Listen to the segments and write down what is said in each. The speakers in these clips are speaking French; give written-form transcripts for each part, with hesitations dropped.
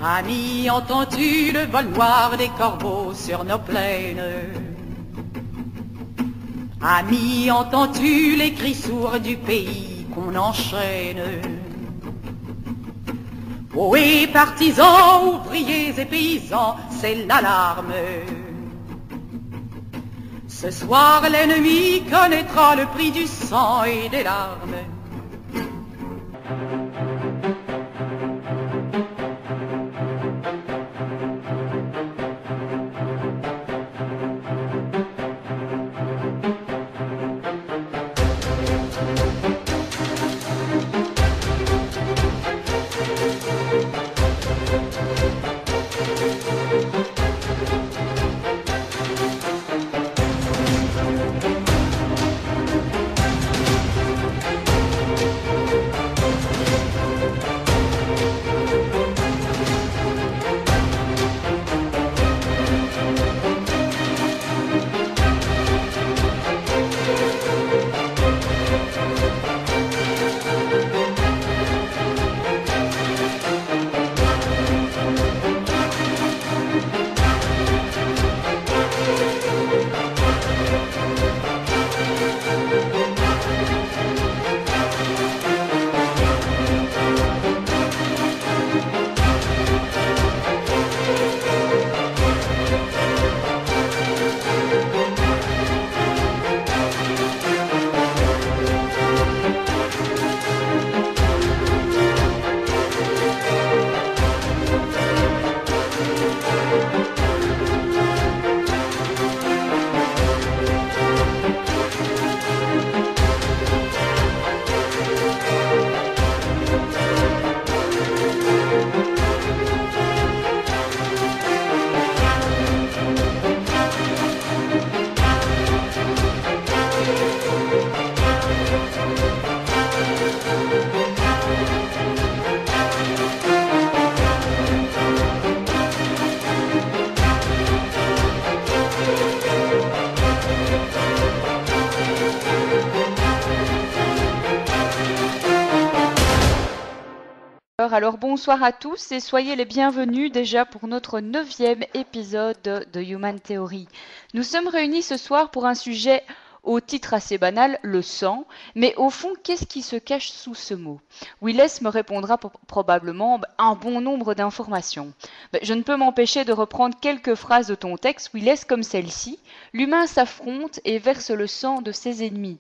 Ami, entends-tu le vol noir des corbeaux sur nos plaines? Ami, entends-tu les cris sourds du pays qu'on enchaîne? Ohé, partisans, ouvriers et paysans, c'est l'alarme. Ce soir, l'ennemi connaîtra le prix du sang et des larmes. Alors bonsoir à tous et soyez les bienvenus déjà pour notre 9e épisode de Human Theory. Nous sommes réunis ce soir pour un sujet au titre assez banal, le sang, mais au fond, qu'est-ce qui se cache sous ce mot? Willes me répondra probablement un bon nombre d'informations. Je ne peux m'empêcher de reprendre quelques phrases de ton texte, Willes, comme celle-ci. L'humain s'affronte et verse le sang de ses ennemis.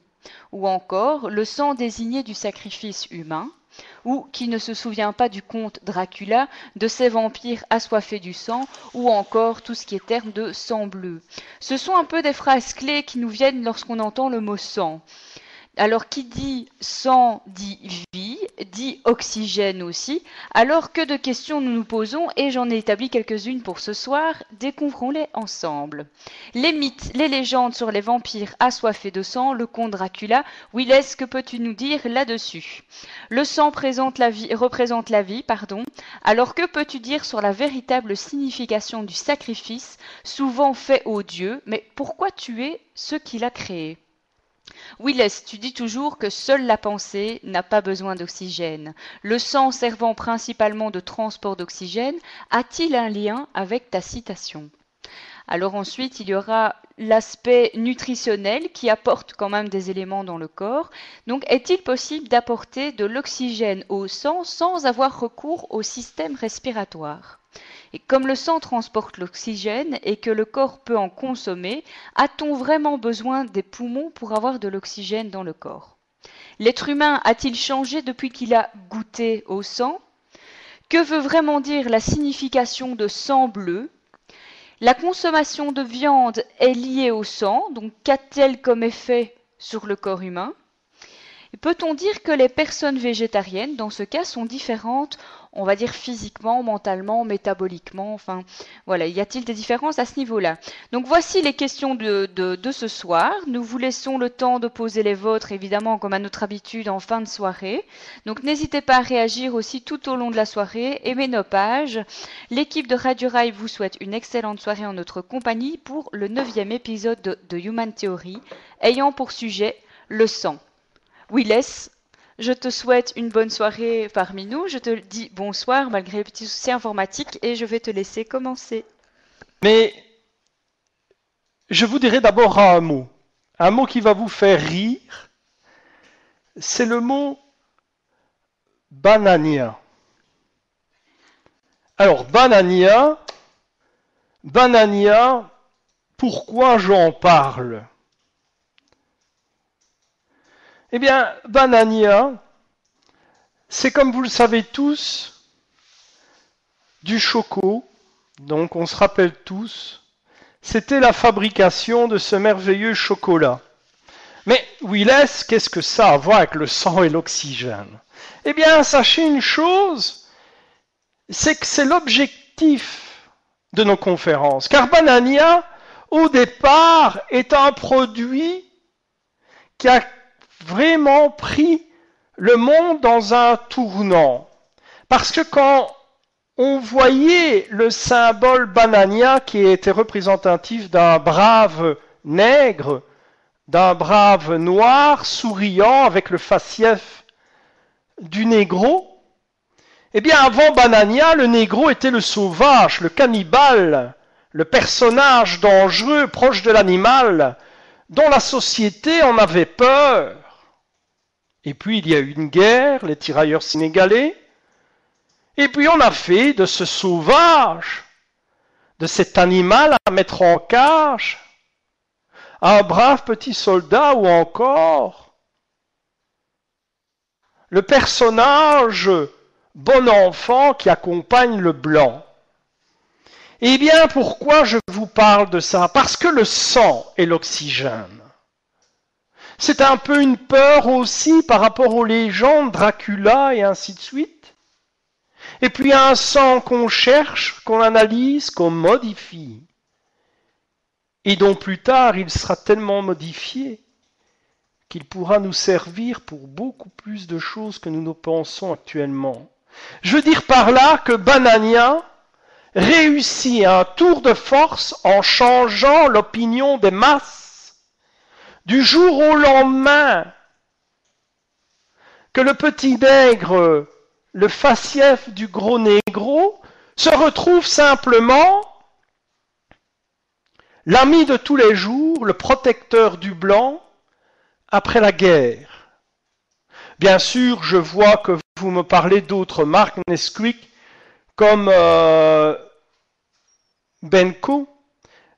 Ou encore, le sang désigné du sacrifice humain. Ou qui ne se souvient pas du conte Dracula, de ces vampires assoiffés du sang, ou encore tout ce qui est terme de sang bleu. Ce sont un peu des phrases clés qui nous viennent lorsqu'on entend le mot sang. Alors qui dit sang dit vie, dit oxygène aussi. Alors que de questions nous nous posons, et j'en ai établi quelques-unes pour ce soir, découvrons-les ensemble. Les mythes, les légendes sur les vampires assoiffés de sang, le conte Dracula. Willes, que peux-tu nous dire là-dessus? Le sang représente la vie, alors que peux-tu dire sur la véritable signification du sacrifice, souvent fait aux dieux, mais pourquoi tuer ceux qui l'a créé? Willes, tu dis toujours que seule la pensée n'a pas besoin d'oxygène. Le sang servant principalement de transport d'oxygène, a-t-il un lien avec ta citation? Alors ensuite, il y aura l'aspect nutritionnel qui apporte quand même des éléments dans le corps. Donc, est-il possible d'apporter de l'oxygène au sang sans avoir recours au système respiratoire? Et comme le sang transporte l'oxygène et que le corps peut en consommer, a-t-on vraiment besoin des poumons pour avoir de l'oxygène dans le corps? L'être humain a-t-il changé depuis qu'il a goûté au sang? Que veut vraiment dire la signification de sang bleu? La consommation de viande est liée au sang, donc qu'a-t-elle comme effet sur le corps humain? Peut-on dire que les personnes végétariennes, dans ce cas, sont différentes, on va dire physiquement, mentalement, métaboliquement, enfin, voilà, y a-t-il des différences à ce niveau-là? Donc voici les questions de ce soir. Nous vous laissons le temps de poser les vôtres, évidemment, comme à notre habitude, en fin de soirée. Donc n'hésitez pas à réagir aussi tout au long de la soirée, aimez nos pages. L'équipe de Radio Rail vous souhaite une excellente soirée en notre compagnie pour le 9e épisode de Human Theory, ayant pour sujet le sang. Willes, Je te souhaite une bonne soirée parmi nous. Je te dis bonsoir malgré les petits soucis informatiques et je vais te laisser commencer. Mais je vous dirai d'abord un mot qui va vous faire rire. C'est le mot banania. Alors, banania, pourquoi j'en parle? Eh bien, banania, c'est comme vous le savez tous, du choco. Donc, on se rappelle tous, c'était la fabrication de ce merveilleux chocolat. Mais, Willes, qu'est-ce que ça a à voir avec le sang et l'oxygène? Eh bien, sachez une chose, c'est que c'est l'objectif de nos conférences. Car Banania, au départ, est un produit qui a vraiment pris le monde dans un tournant. Parce que quand on voyait le symbole Banania qui était représentatif d'un brave nègre, d'un brave noir souriant avec le faciès du négro, eh bien, avant Banania, le négro était le sauvage, le cannibale, le personnage dangereux, proche de l'animal, dont la société en avait peur. Et puis, il y a eu une guerre, les tirailleurs sénégalais, et puis on a fait de ce sauvage, de cet animal à mettre en cage, un brave petit soldat ou encore le personnage bon enfant qui accompagne le blanc. Eh bien, pourquoi je vous parle de ça? Parce que le sang et l'oxygène, c'est un peu une peur aussi par rapport aux légendes, Dracula et ainsi de suite. Et puis un sang qu'on cherche, qu'on analyse, qu'on modifie. Et dont plus tard il sera tellement modifié qu'il pourra nous servir pour beaucoup plus de choses que nous ne pensons actuellement. Je veux dire par là que Banania réussit un tour de force en changeant l'opinion des masses. Du jour au lendemain, que le petit nègre, le faciès du gros négro, se retrouve simplement l'ami de tous les jours, le protecteur du blanc, après la guerre. Bien sûr, je vois que vous me parlez d'autres marques Nesquik comme Benko.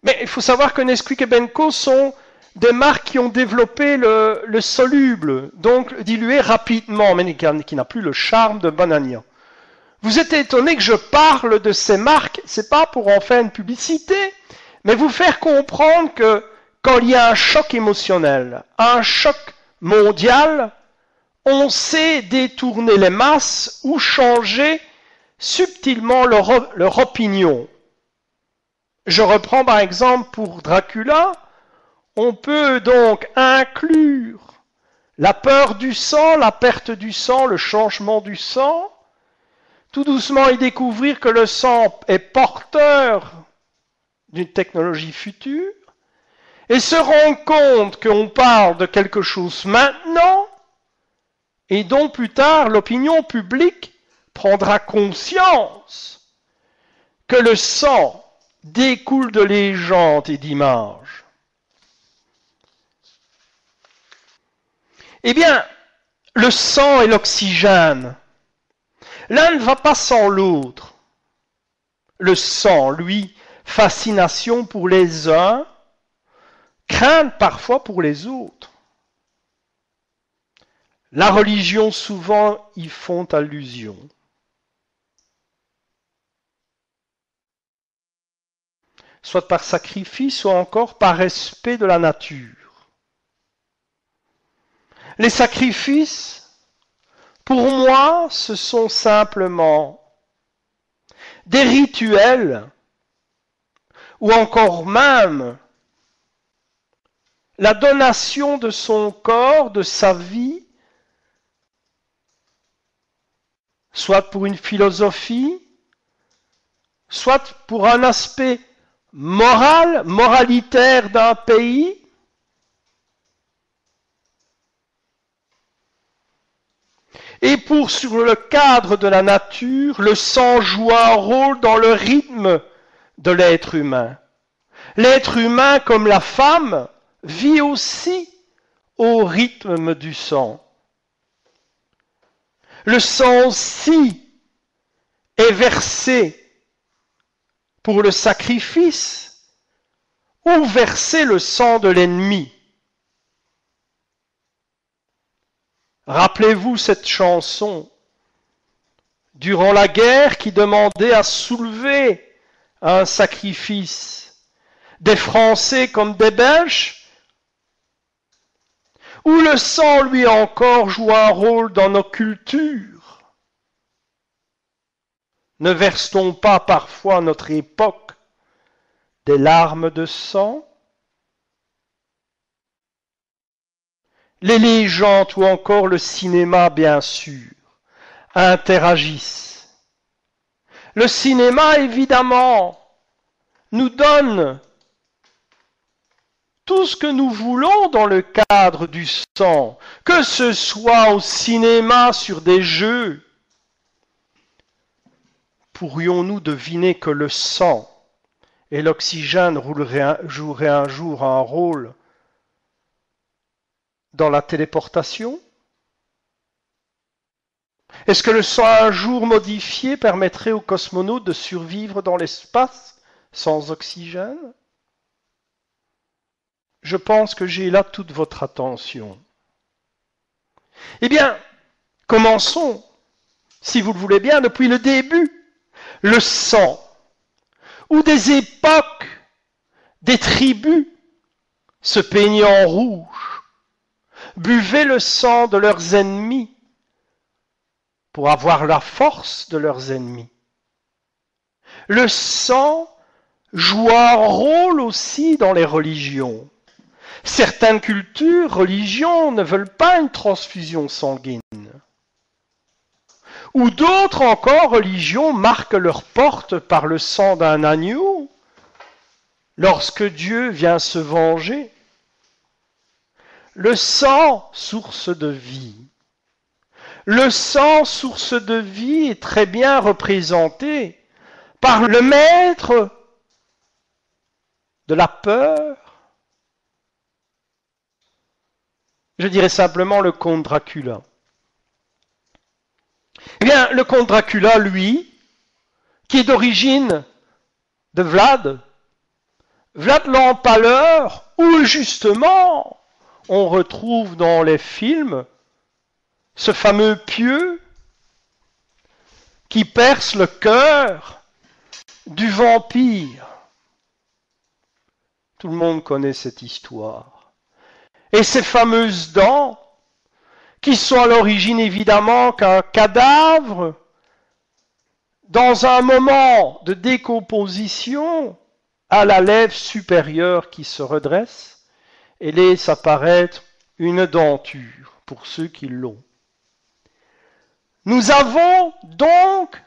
Mais il faut savoir que Nesquik et Benko sont des marques qui ont développé le soluble, donc dilué rapidement, mais qui n'a plus le charme de Banania. Vous êtes étonné que je parle de ces marques, c'est pas pour en faire une publicité, mais vous faire comprendre que quand il y a un choc émotionnel, un choc mondial, on sait détourner les masses ou changer subtilement leur opinion. Je reprends par exemple pour Dracula, on peut donc inclure la peur du sang, la perte du sang, le changement du sang, tout doucement y découvrir que le sang est porteur d'une technologie future, et se rendre compte qu'on parle de quelque chose maintenant, et dont plus tard l'opinion publique prendra conscience que le sang découle de légendes et d'images. Eh bien, le sang et l'oxygène, l'un ne va pas sans l'autre. Le sang, lui, fascination pour les uns, crainte parfois pour les autres. La religion souvent y font allusion. Soit par sacrifice, soit encore par respect de la nature. Les sacrifices, pour moi, ce sont simplement des rituels, ou encore même la donation de son corps, de sa vie, soit pour une philosophie, soit pour un aspect moral, moralitaire d'un pays, Et sur le cadre de la nature, le sang joue un rôle dans le rythme de l'être humain. L'être humain, comme la femme, vit aussi au rythme du sang. Le sang aussi est versé pour le sacrifice ou verser le sang de l'ennemi. Rappelez-vous cette chanson durant la guerre qui demandait à soulever un sacrifice des Français comme des Belges, où le sang lui encore joue un rôle dans nos cultures. Ne verse-t-on pas parfois à notre époque des larmes de sang? Les légendes ou encore le cinéma, bien sûr, interagissent. Le cinéma, évidemment, nous donne tout ce que nous voulons dans le cadre du sang, que ce soit au cinéma sur des jeux. Pourrions-nous deviner que le sang et l'oxygène joueraient un jour un rôle dans la téléportation? Est-ce que le sang un jour modifié permettrait aux cosmonautes de survivre dans l'espace sans oxygène? Je pense que j'ai là toute votre attention. Eh bien, commençons, si vous le voulez bien, depuis le début. Le sang, où des époques, des tribus se peignaient en rouge, buvaient le sang de leurs ennemis pour avoir la force de leurs ennemis. Le sang joue un rôle aussi dans les religions. Certaines cultures, religions, ne veulent pas une transfusion sanguine. Ou d'autres encore, religions, marquent leur porte par le sang d'un agneau lorsque Dieu vient se venger. Le sang, source de vie. Le sang, source de vie, est très bien représenté par le maître de la peur. Je dirais simplement le comte Dracula. Eh bien, le comte Dracula, lui, qui est d'origine de Vlad l'Empaleur, où justement on retrouve dans les films ce fameux pieu qui perce le cœur du vampire. Tout le monde connaît cette histoire. Et ces fameuses dents, qui sont à l'origine évidemment qu'un cadavre, dans un moment de décomposition, a la lèvre supérieure qui se redresse et laisse apparaître une denture pour ceux qui l'ont. Nous avons donc,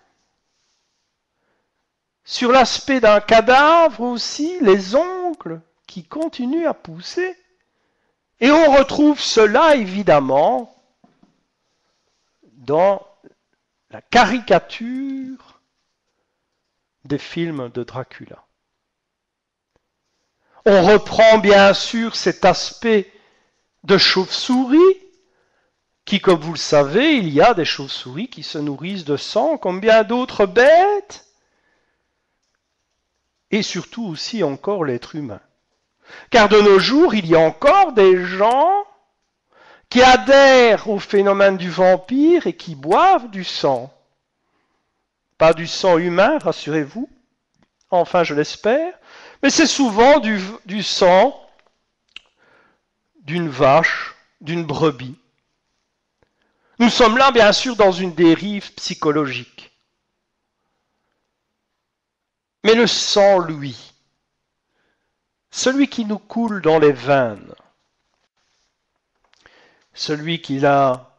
sur l'aspect d'un cadavre aussi, les ongles qui continuent à pousser. Et on retrouve cela évidemment dans la caricature des films de Dracula. On reprend bien sûr cet aspect de chauve-souris, qui, comme vous le savez, il y a des chauves-souris qui se nourrissent de sang, comme bien d'autres bêtes, et surtout aussi encore l'être humain. Car de nos jours, il y a encore des gens qui adhèrent au phénomène du vampire et qui boivent du sang. Pas du sang humain, rassurez-vous, enfin je l'espère, mais c'est souvent du sang d'une vache, d'une brebis. Nous sommes là, bien sûr, dans une dérive psychologique. Mais le sang, lui, celui qui nous coule dans les veines, celui qui a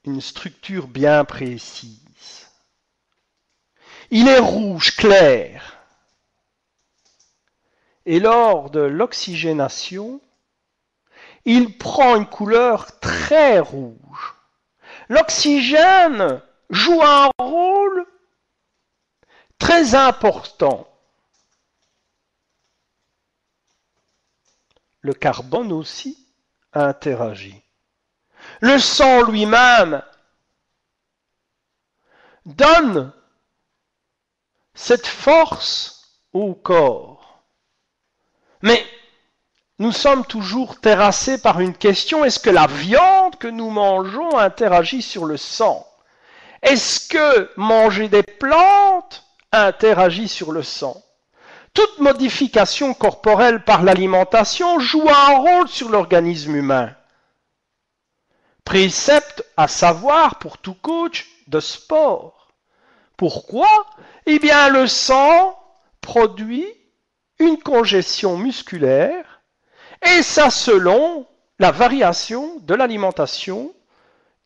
une structure bien précise, il est rouge clair. Et lors de l'oxygénation, il prend une couleur très rouge. l'oxygène joue un rôle très important. Le carbone aussi interagit. Le sang lui-même donne cette force au corps. Mais nous sommes toujours terrassés par une question, est-ce que la viande que nous mangeons interagit sur le sang? Est-ce que manger des plantes interagit sur le sang? Toute modification corporelle par l'alimentation joue un rôle sur l'organisme humain. Précepte à savoir pour tout coach de sport. Pourquoi? Eh bien, le sang produit une congestion musculaire, et ça selon la variation de l'alimentation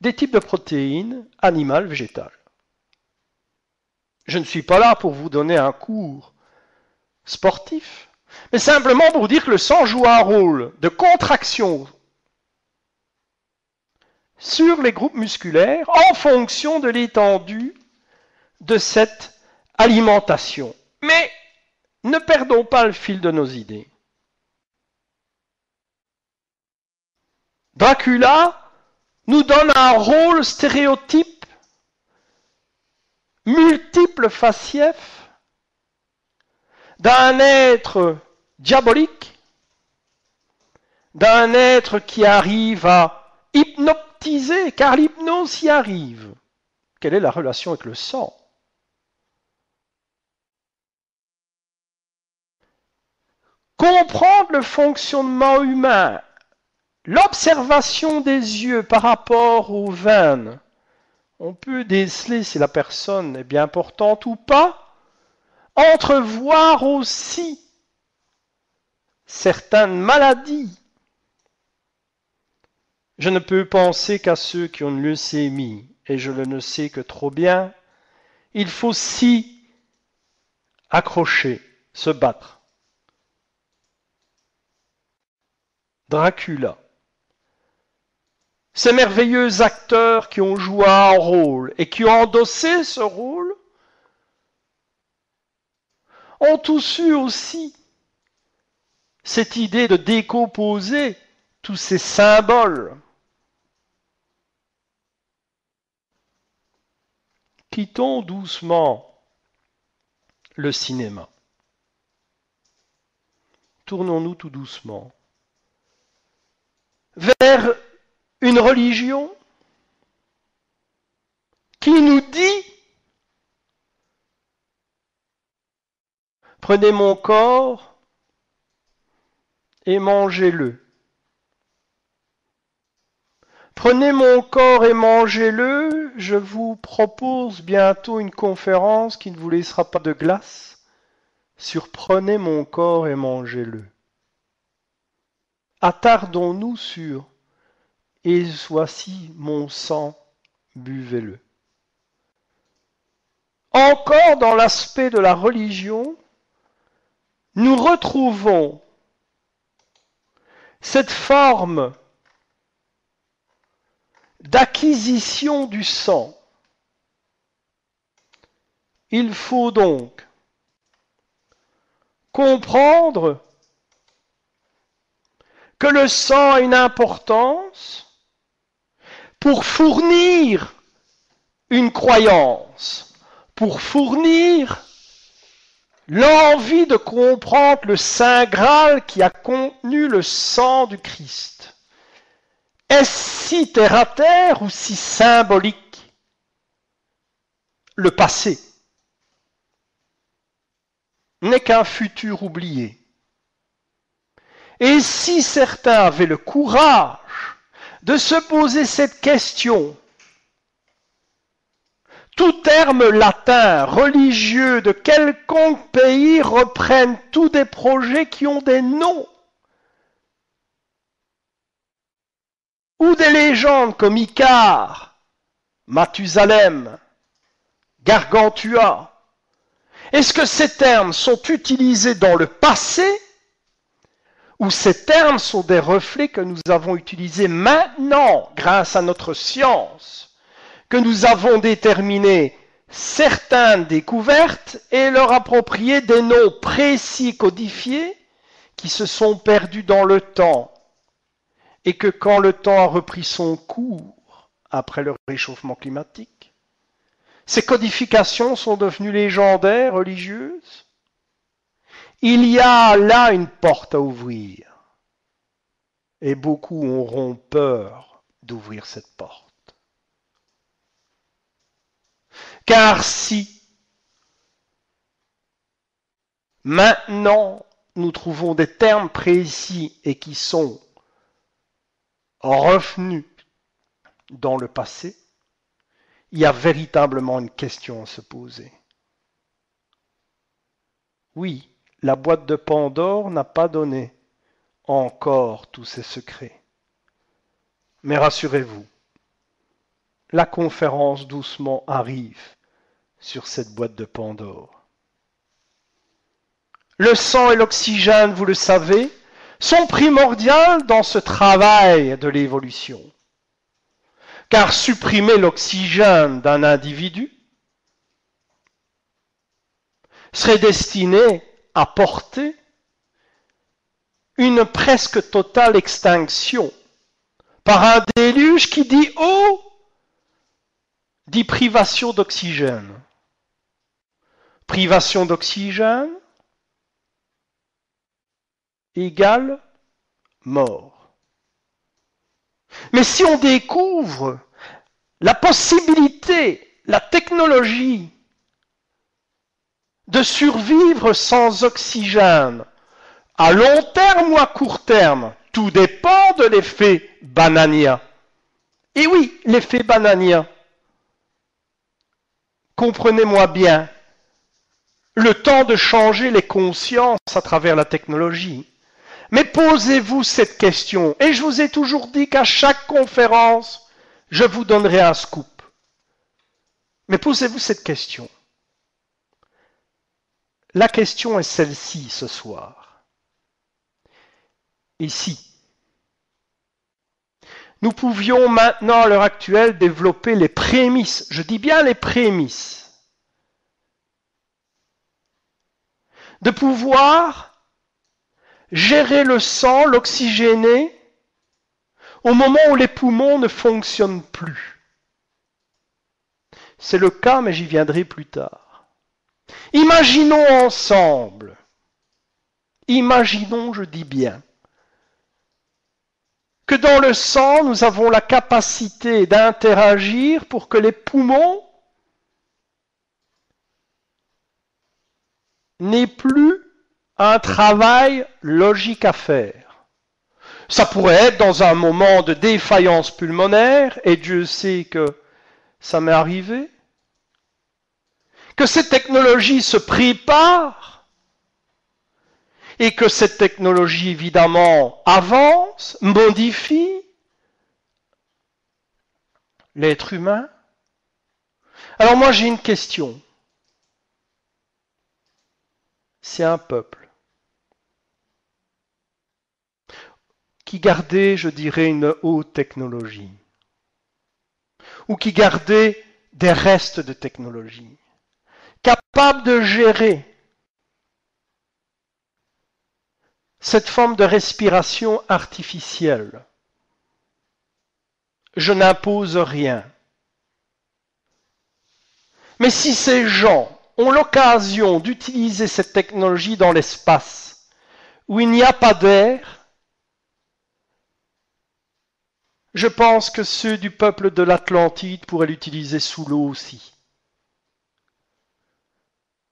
des types de protéines animales, végétales. Je ne suis pas là pour vous donner un cours sportif, mais simplement pour dire que le sang joue un rôle de contraction sur les groupes musculaires en fonction de l'étendue de cette alimentation. Mais ne perdons pas le fil de nos idées. Dracula nous donne un rôle stéréotype, multiple faciès, d'un être diabolique, d'un être qui arrive à hypnotiser, car l'hypnose y arrive. Quelle est la relation avec le sang? Comprendre le fonctionnement humain, l'observation des yeux par rapport aux veines, on peut déceler si la personne est bien portante ou pas, entrevoir aussi certaines maladies. Je ne peux penser qu'à ceux qui ont une leucémie, et je le ne sais que trop bien. Il faut s'y accrocher, se battre. Dracula. Ces merveilleux acteurs qui ont joué un rôle et qui ont endossé ce rôle ont tous eu aussi cette idée de décomposer tous ces symboles. Quittons doucement le cinéma. Tournons-nous tout doucement vers une religion qui nous dit « Prenez mon corps et mangez-le. Prenez mon corps et mangez-le. Je vous propose bientôt une conférence qui ne vous laissera pas de glace sur Prenez mon corps et mangez-le. Attardons-nous sur et voici mon sang, buvez-le. Encore dans l'aspect de la religion, nous retrouvons cette forme d'acquisition du sang. Il faut donc comprendre que le sang a une importance pour fournir une croyance, pour fournir l'envie de comprendre le Saint Graal qui a contenu le sang du Christ. Est-ce si terre à terre ou si symbolique? Le passé n'est qu'un futur oublié. Et si certains avaient le courage de se poser cette question, tout terme latin, religieux de quelconque pays reprennent tous des projets qui ont des noms, ou des légendes comme Icare, Mathusalem, Gargantua. Est-ce que ces termes sont utilisés dans le passé ou ces termes sont des reflets que nous avons utilisés maintenant grâce à notre science que nous avons déterminé certaines découvertes et leur approprié des noms précis codifiés qui se sont perdus dans le temps, et que quand le temps a repris son cours après le réchauffement climatique, ces codifications sont devenues légendaires, religieuses. Il y a là une porte à ouvrir, et beaucoup auront peur d'ouvrir cette porte. Car si maintenant nous trouvons des termes précis et qui sont revenus dans le passé, il y a véritablement une question à se poser. Oui, la boîte de Pandore n'a pas donné encore tous ses secrets. Mais rassurez-vous, la conférence doucement arrive sur cette boîte de Pandore. Le sang et l'oxygène, vous le savez, sont primordiaux dans ce travail de l'évolution. Car supprimer l'oxygène d'un individu serait destiné à porter une presque totale extinction par un déluge qui dit oh, dit privation d'oxygène. Privation d'oxygène égale mort. Mais si on découvre la possibilité, la technologie de survivre sans oxygène, à long terme ou à court terme, tout dépend de l'effet bananien. Et oui, l'effet bananien. Comprenez-moi bien, le temps de changer les consciences à travers la technologie. Mais posez-vous cette question, et je vous ai toujours dit qu'à chaque conférence, je vous donnerai un scoop. Mais posez-vous cette question. La question est celle-ci ce soir. Et si nous pouvions maintenant à l'heure actuelle développer les prémices, je dis bien les prémices, de pouvoir gérer le sang, l'oxygéner, au moment où les poumons ne fonctionnent plus. C'est le cas, mais j'y viendrai plus tard. Imaginons ensemble, imaginons, je dis bien, que dans le sang, nous avons la capacité d'interagir pour que les poumons n'aient plus un travail logique à faire. Ça pourrait être dans un moment de défaillance pulmonaire, et Dieu sait que ça m'est arrivé, que cette technologie se prépare, et que cette technologie, évidemment, avance, modifie l'être humain. Alors moi, j'ai une question. C'est un peuple qui gardait, je dirais, une haute technologie, ou qui gardait des restes de technologie, capable de gérer cette forme de respiration artificielle. Je n'impose rien. Mais si ces gens ont l'occasion d'utiliser cette technologie dans l'espace, où il n'y a pas d'air, je pense que ceux du peuple de l'Atlantide pourraient l'utiliser sous l'eau aussi.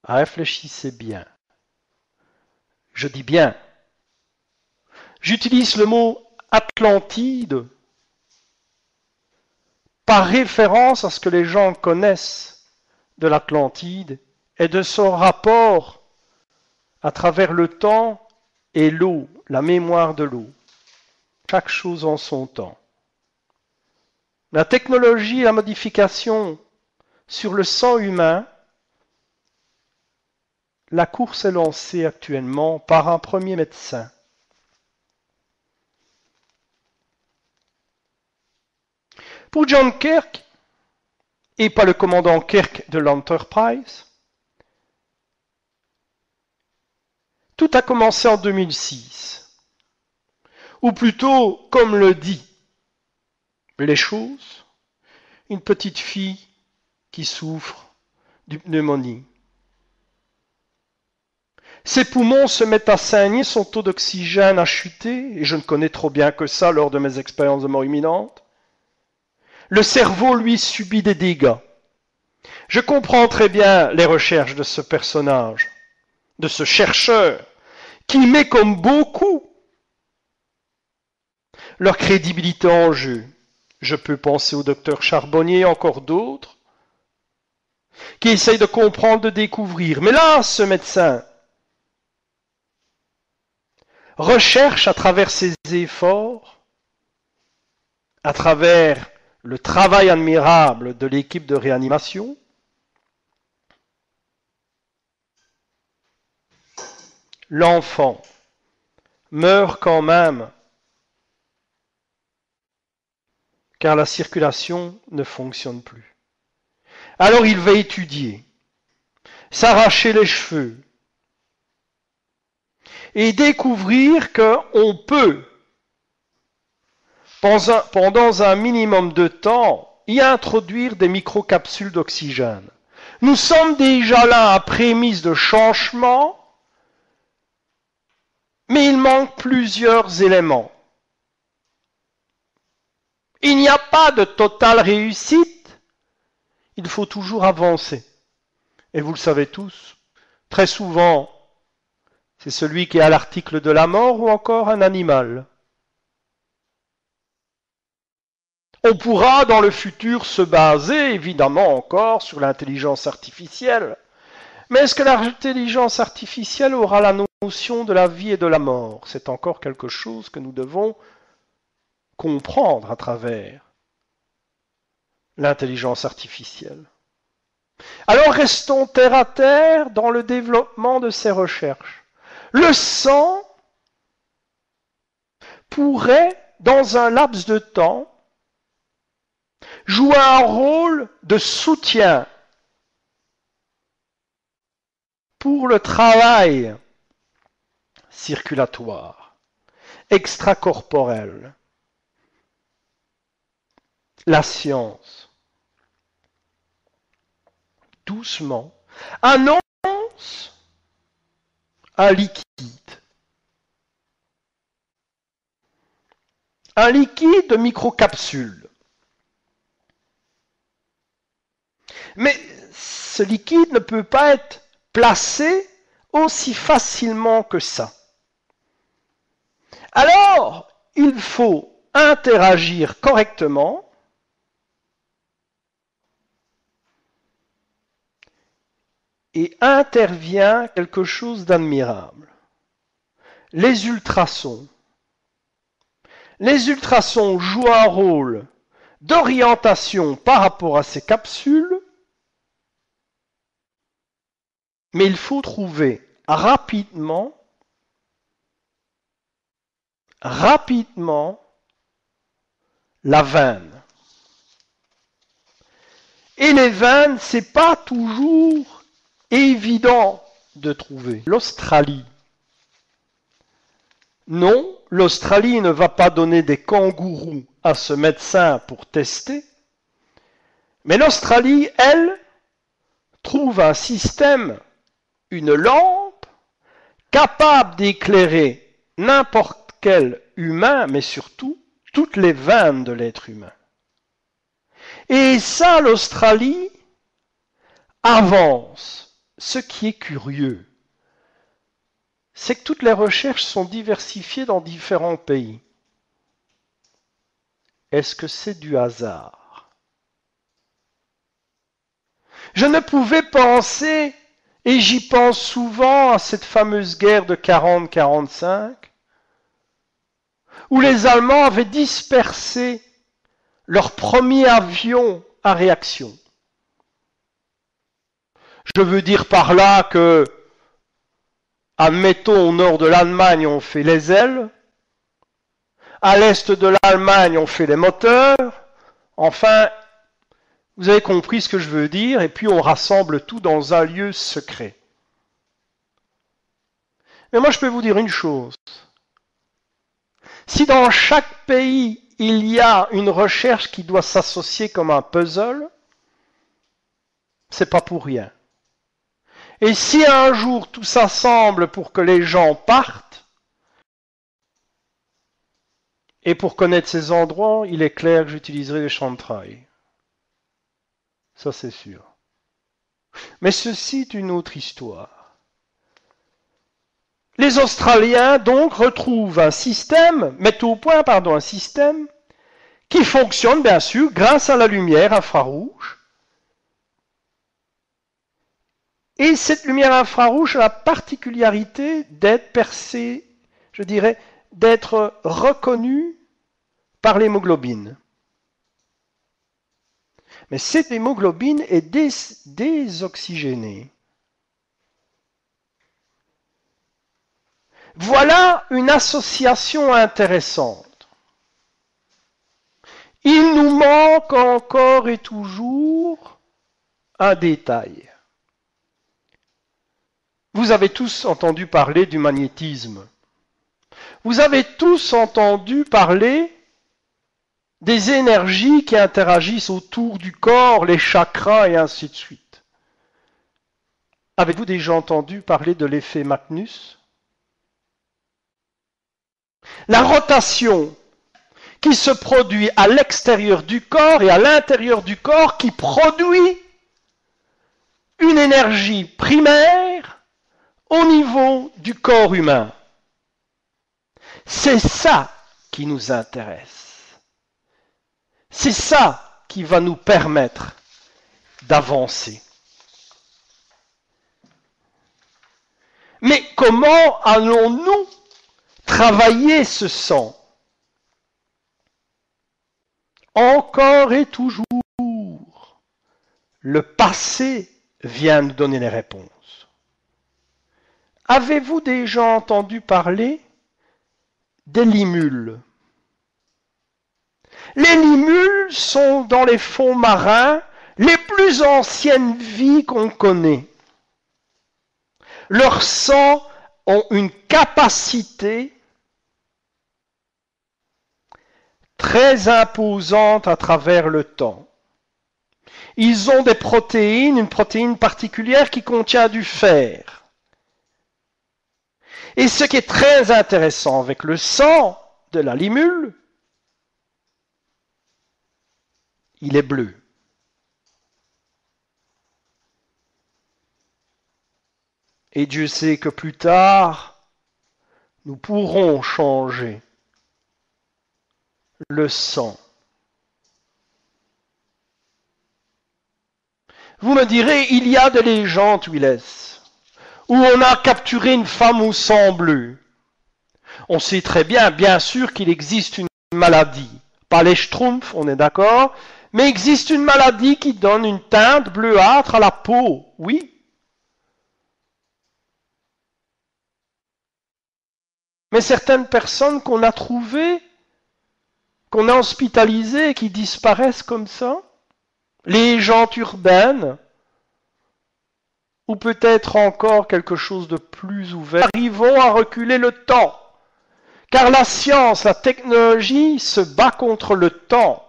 Réfléchissez bien. Je dis bien. J'utilise le mot Atlantide par référence à ce que les gens connaissent de l'Atlantide et de son rapport à travers le temps et l'eau, la mémoire de l'eau. Chaque chose en son temps. La technologie et la modification sur le sang humain, la course est lancée actuellement par un premier médecin. Pour John Kirk, et pas le commandant Kirk de l'Enterprise. Tout a commencé en 2006. Ou plutôt, comme le dit les choses, une petite fille qui souffre d'une pneumonie. Ses poumons se mettent à saigner, son taux d'oxygène a chuté, et je ne connais trop bien que ça lors de mes expériences de mort imminente. Le cerveau, lui, subit des dégâts. Je comprends très bien les recherches de ce personnage, de ce chercheur, qui met comme beaucoup leur crédibilité en jeu. Je peux penser au docteur Charbonnier et encore d'autres, qui essayent de comprendre, de découvrir. Mais là, ce médecin recherche à travers ses efforts, à travers le travail admirable de l'équipe de réanimation, l'enfant meurt quand même, car la circulation ne fonctionne plus. Alors il va étudier, s'arracher les cheveux, et découvrir qu'on peut, pendant un minimum de temps, y introduire des microcapsules d'oxygène. Nous sommes déjà là à prémisse de changement, mais il manque plusieurs éléments. Il n'y a pas de totale réussite, il faut toujours avancer. Et vous le savez tous, très souvent, c'est celui qui est à l'article de la mort ou encore un animal. On pourra dans le futur se baser évidemment encore sur l'intelligence artificielle. Mais est-ce que l'intelligence artificielle aura la notion de la vie et de la mort? C'est encore quelque chose que nous devons comprendre à travers l'intelligence artificielle. Alors restons terre à terre dans le développement de ces recherches. Le sang pourrait, dans un laps de temps, jouer un rôle de soutien pour le travail circulatoire, extracorporel. La science, doucement, annonce un liquide. Un liquide de microcapsules. Mais ce liquide ne peut pas être placé aussi facilement que ça. Alors, il faut interagir correctement et intervient quelque chose d'admirable. Les ultrasons. Les ultrasons jouent un rôle d'orientation par rapport à ces capsules, mais il faut trouver rapidement la veine. Et les veines, c'est pas toujours évident de trouver. L'Australie. Non, l'Australie ne va pas donner des kangourous à ce médecin pour tester. Mais l'Australie, elle, trouve un système, une lampe, capable d'éclairer n'importe quel humain, mais surtout toutes les veines de l'être humain. Et ça, l'Australie avance. Ce qui est curieux, c'est que toutes les recherches sont diversifiées dans différents pays. Est-ce que c'est du hasard? Je ne pouvais penser, et j'y pense souvent, à cette fameuse guerre de 40-45, où les Allemands avaient dispersé leur premier avion à réaction. Je veux dire par là que, admettons, au nord de l'Allemagne, on fait les ailes, à l'est de l'Allemagne, on fait les moteurs, enfin, Vous avez compris ce que je veux dire, et puis on rassemble tout dans un lieu secret. Mais moi je peux vous dire une chose. Si dans chaque pays il y a une recherche qui doit s'associer comme un puzzle, c'est pas pour rien. Et si un jour tout s'assemble pour que les gens partent, et pour connaître ces endroits, il est clair que j'utiliserai les champs de trail. Ça c'est sûr. Mais ceci est une autre histoire. Les Australiens donc retrouvent un système, mettent au point un système qui fonctionne bien sûr grâce à la lumière infrarouge. Et cette lumière infrarouge a la particularité d'être percée, je dirais, d'être reconnue par l'hémoglobine. Mais cette hémoglobine est désoxygénée. Voilà une association intéressante. Il nous manque encore et toujours un détail. Vous avez tous entendu parler du magnétisme. Vous avez tous entendu parler des énergies qui interagissent autour du corps, les chakras et ainsi de suite. Avez-vous déjà entendu parler de l'effet Magnus? La rotation qui se produit à l'extérieur du corps et à l'intérieur du corps qui produit une énergie primaire au niveau du corps humain. C'est ça qui nous intéresse. C'est ça qui va nous permettre d'avancer. Mais comment allons-nous travailler ce sang? Encore et toujours, le passé vient nous donner les réponses. Avez-vous déjà entendu parler des limules? Les limules sont dans les fonds marins les plus anciennes vies qu'on connaît. Leurs sangs ont une capacité très imposante à travers le temps. Ils ont des protéines, une protéine particulière qui contient du fer. Et ce qui est très intéressant avec le sang de la limule, il est bleu. Et Dieu sait que plus tard, nous pourrons changer le sang. Vous me direz, il y a des légendes, Willes, où on a capturé une femme au sang bleu. On sait très bien, bien sûr, qu'il existe une maladie. Pas les schtroumpfs, on est d'accord, mais existe une maladie qui donne une teinte bleuâtre à la peau, oui. Mais certaines personnes qu'on a trouvées, qu'on a hospitalisées, qui disparaissent comme ça, légendes urbaines, ou peut-être encore quelque chose de plus ouvert, arrivons à reculer le temps. Car la science, la technologie se bat contre le temps.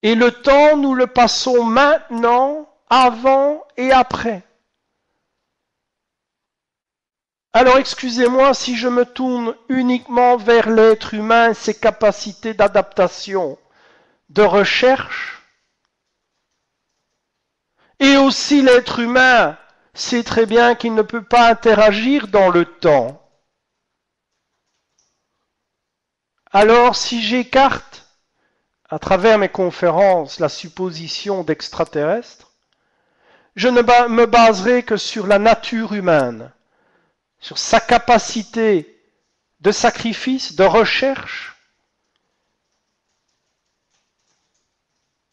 Et le temps, nous le passons maintenant, avant et après. Alors excusez-moi si je me tourne uniquement vers l'être humain, ses capacités d'adaptation, de recherche. Et aussi l'être humain sait très bien qu'il ne peut pas interagir dans le temps. Alors si j'écarte à travers mes conférences la supposition d'extraterrestres, je ne me baserai que sur la nature humaine, sur sa capacité de sacrifice, de recherche,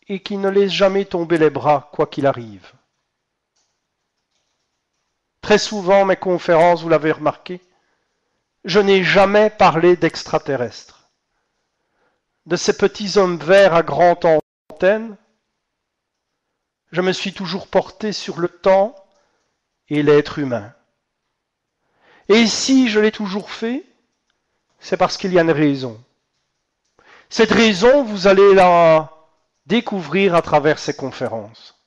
et qui ne laisse jamais tomber les bras, quoi qu'il arrive. Très souvent, mes conférences, vous l'avez remarqué, je n'ai jamais parlé d'extraterrestres. de ces petits hommes verts à grande antenne. Je me suis toujours porté sur le temps et l'être humain. Et si je l'ai toujours fait, c'est parce qu'il y a une raison. Cette raison, vous allez la découvrir à travers ces conférences.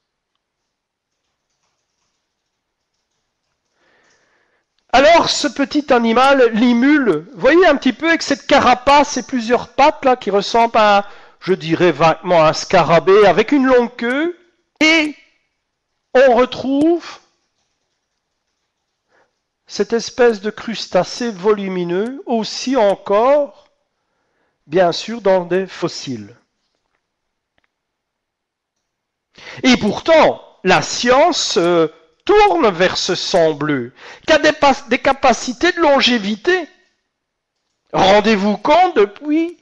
Alors, ce petit animal, l'imule, voyez un petit peu avec cette carapace et plusieurs pattes là qui ressemblent à, je dirais vaguement, un scarabée avec une longue queue, et on retrouve cette espèce de crustacé volumineux, aussi encore, bien sûr, dans des fossiles. Et pourtant, la science tourne vers ce sang bleu, qui a des capacités de longévité. Rendez-vous compte depuis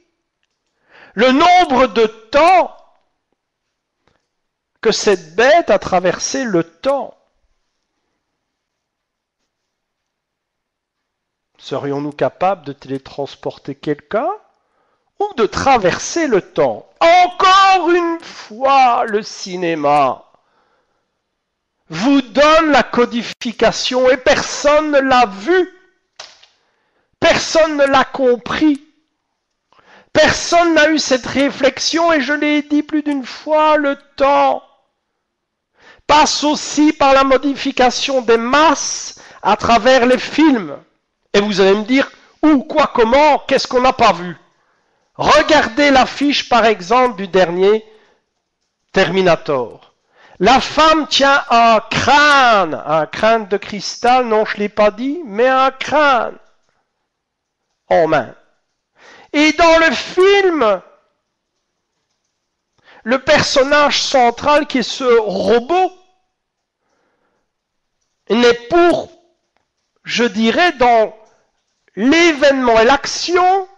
le nombre de temps que cette bête a traversé le temps. Serions-nous capables de télétransporter quelqu'un ou de traverser le temps? Encore une fois, le cinéma vous donne la codification et personne ne l'a vu. Personne ne l'a compris. Personne n'a eu cette réflexion et je l'ai dit plus d'une fois, le temps passe aussi par la modification des masses à travers les films. Et vous allez me dire, où, quoi, comment, qu'est-ce qu'on n'a pas vu? Regardez l'affiche par exemple du dernier Terminator. La femme tient un crâne de cristal, non je ne l'ai pas dit, mais un crâne en main. Et dans le film, le personnage central qui est ce robot n'est pour, je dirais, dans l'événement et l'action,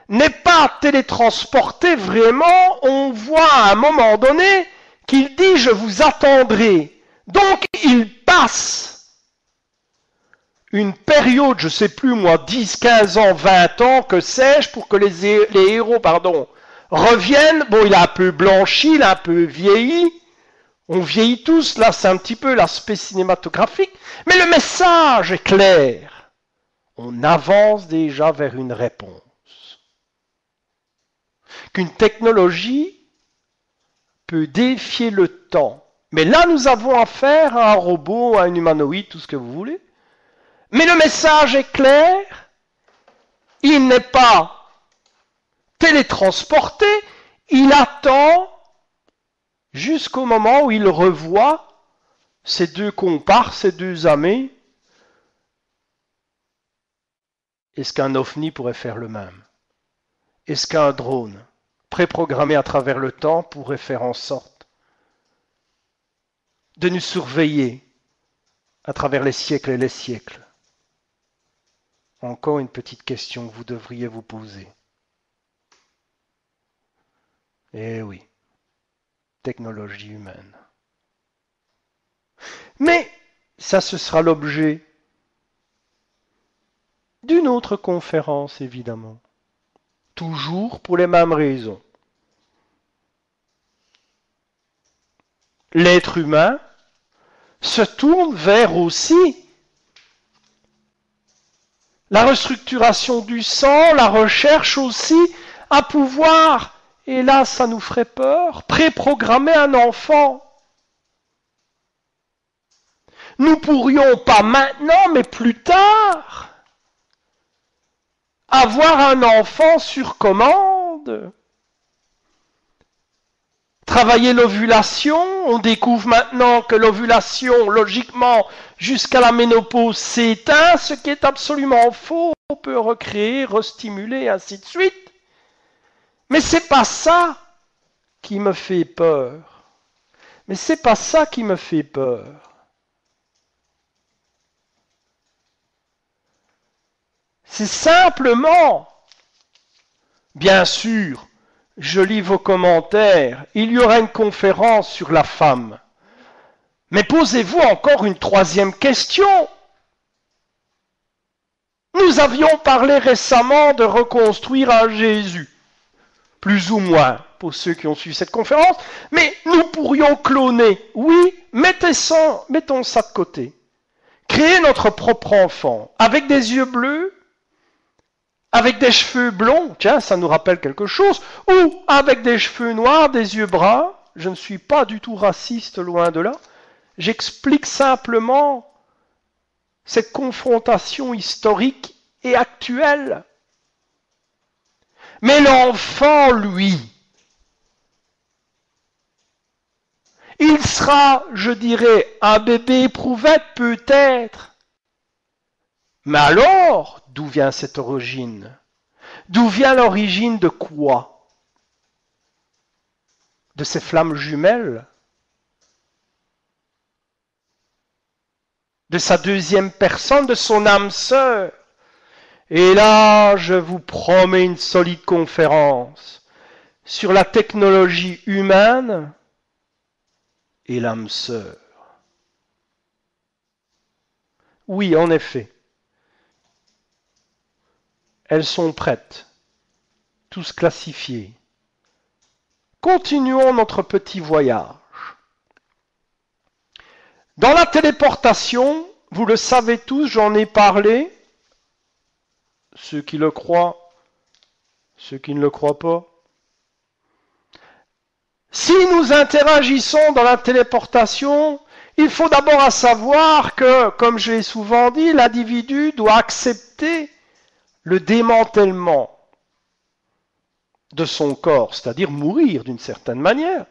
n'est pas télétransporté vraiment. On voit à un moment donné qu'il dit « je vous attendrai ». Donc il passe une période, je ne sais plus moi, 10, 15 ans, 20 ans, que sais-je, pour que les héros reviennent. Bon, il a un peu blanchi, il a un peu vieilli. On vieillit tous, là c'est un petit peu l'aspect cinématographique. Mais le message est clair. On avance déjà vers une réponse. Qu'une technologie peut défier le temps. Mais là, nous avons affaire à un robot, à un humanoïde, tout ce que vous voulez. Mais le message est clair. Il n'est pas télétransporté. Il attend jusqu'au moment où il revoit ses deux comparses, ses deux amis. Est-ce qu'un ovni pourrait faire le même? Est-ce qu'un drone préprogrammé à travers le temps pourrait faire en sorte de nous surveiller à travers les siècles et les siècles? Encore une petite question que vous devriez vous poser. Eh oui, technologie humaine. Mais ça, ce sera l'objet d'une autre conférence, évidemment. Toujours pour les mêmes raisons. L'être humain se tourne vers aussi la restructuration du sang, la recherche aussi à pouvoir, et là ça nous ferait peur, préprogrammer un enfant. Nous pourrions, pas maintenant, mais plus tard, avoir un enfant sur commande. Travailler l'ovulation, on découvre maintenant que l'ovulation, logiquement, jusqu'à la ménopause s'éteint, ce qui est absolument faux. On peut recréer, restimuler, et ainsi de suite. Mais c'est pas ça qui me fait peur. Mais c'est pas ça qui me fait peur. C'est simplement, bien sûr, je lis vos commentaires, il y aura une conférence sur la femme. Mais posez-vous encore une troisième question. Nous avions parlé récemment de reconstruire un Jésus. plus ou moins, pour ceux qui ont suivi cette conférence, mais nous pourrions cloner. Oui, mettons ça de côté. Créer notre propre enfant, avec des yeux bleus, avec des cheveux blonds, tiens, ça nous rappelle quelque chose, ou avec des cheveux noirs, des yeux bruns. Je ne suis pas du tout raciste, loin de là. J'explique simplement cette confrontation historique et actuelle. Mais l'enfant, lui, il sera, je dirais, un bébé éprouvette peut-être. Mais alors, d'où vient cette origine? D'où vient l'origine de quoi? De ces flammes jumelles? De sa deuxième personne, de son âme sœur? Et là, je vous promets une solide conférence sur la technologie humaine et l'âme sœur. Oui, en effet. Elles sont prêtes, tous classifiés. Continuons notre petit voyage. Dans la téléportation, vous le savez tous, j'en ai parlé. Ceux qui le croient, ceux qui ne le croient pas. Si nous interagissons dans la téléportation, il faut d'abord savoir que, comme je l'ai souvent dit, l'individu doit accepter le démantèlement de son corps, c'est-à-dire mourir d'une certaine manière,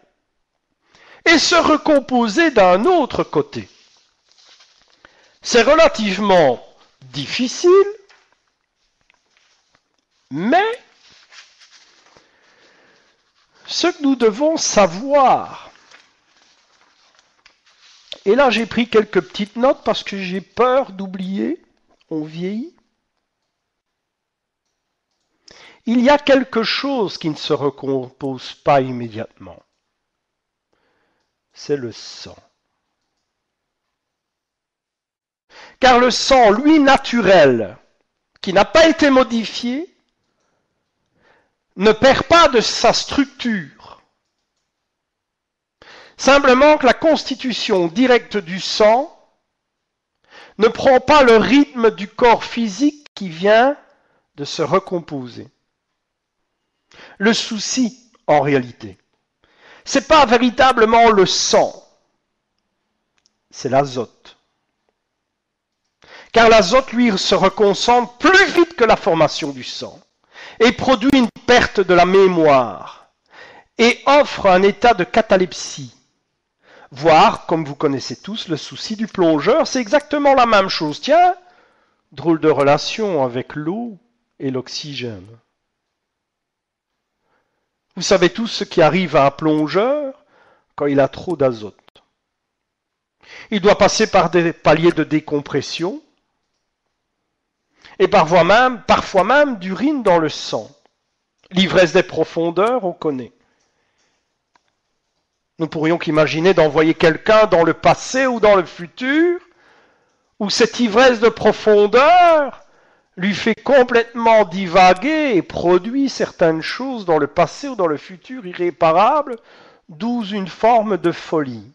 et se recomposer d'un autre côté. C'est relativement difficile, mais ce que nous devons savoir, et là j'ai pris quelques petites notes parce que j'ai peur d'oublier, on vieillit. Il y a quelque chose qui ne se recompose pas immédiatement. C'est le sang. Car le sang, lui, naturel, qui n'a pas été modifié, ne perd pas de sa structure. Simplement que la constitution directe du sang ne prend pas le rythme du corps physique qui vient de se recomposer. Le souci, en réalité, c'est pas véritablement le sang, c'est l'azote. Car l'azote, lui, se reconcentre plus vite que la formation du sang et produit une perte de la mémoire et offre un état de catalepsie. Voire, comme vous connaissez tous, le souci du plongeur, c'est exactement la même chose. Tiens, drôle de relation avec l'eau et l'oxygène. Vous savez tous ce qui arrive à un plongeur quand il a trop d'azote. Il doit passer par des paliers de décompression et parfois même d'urine dans le sang. L'ivresse des profondeurs, on connaît. Nous pourrions qu'imaginer d'envoyer quelqu'un dans le passé ou dans le futur, où cette ivresse de profondeur lui fait complètement divaguer et produit certaines choses dans le passé ou dans le futur irréparables, d'où une forme de folie.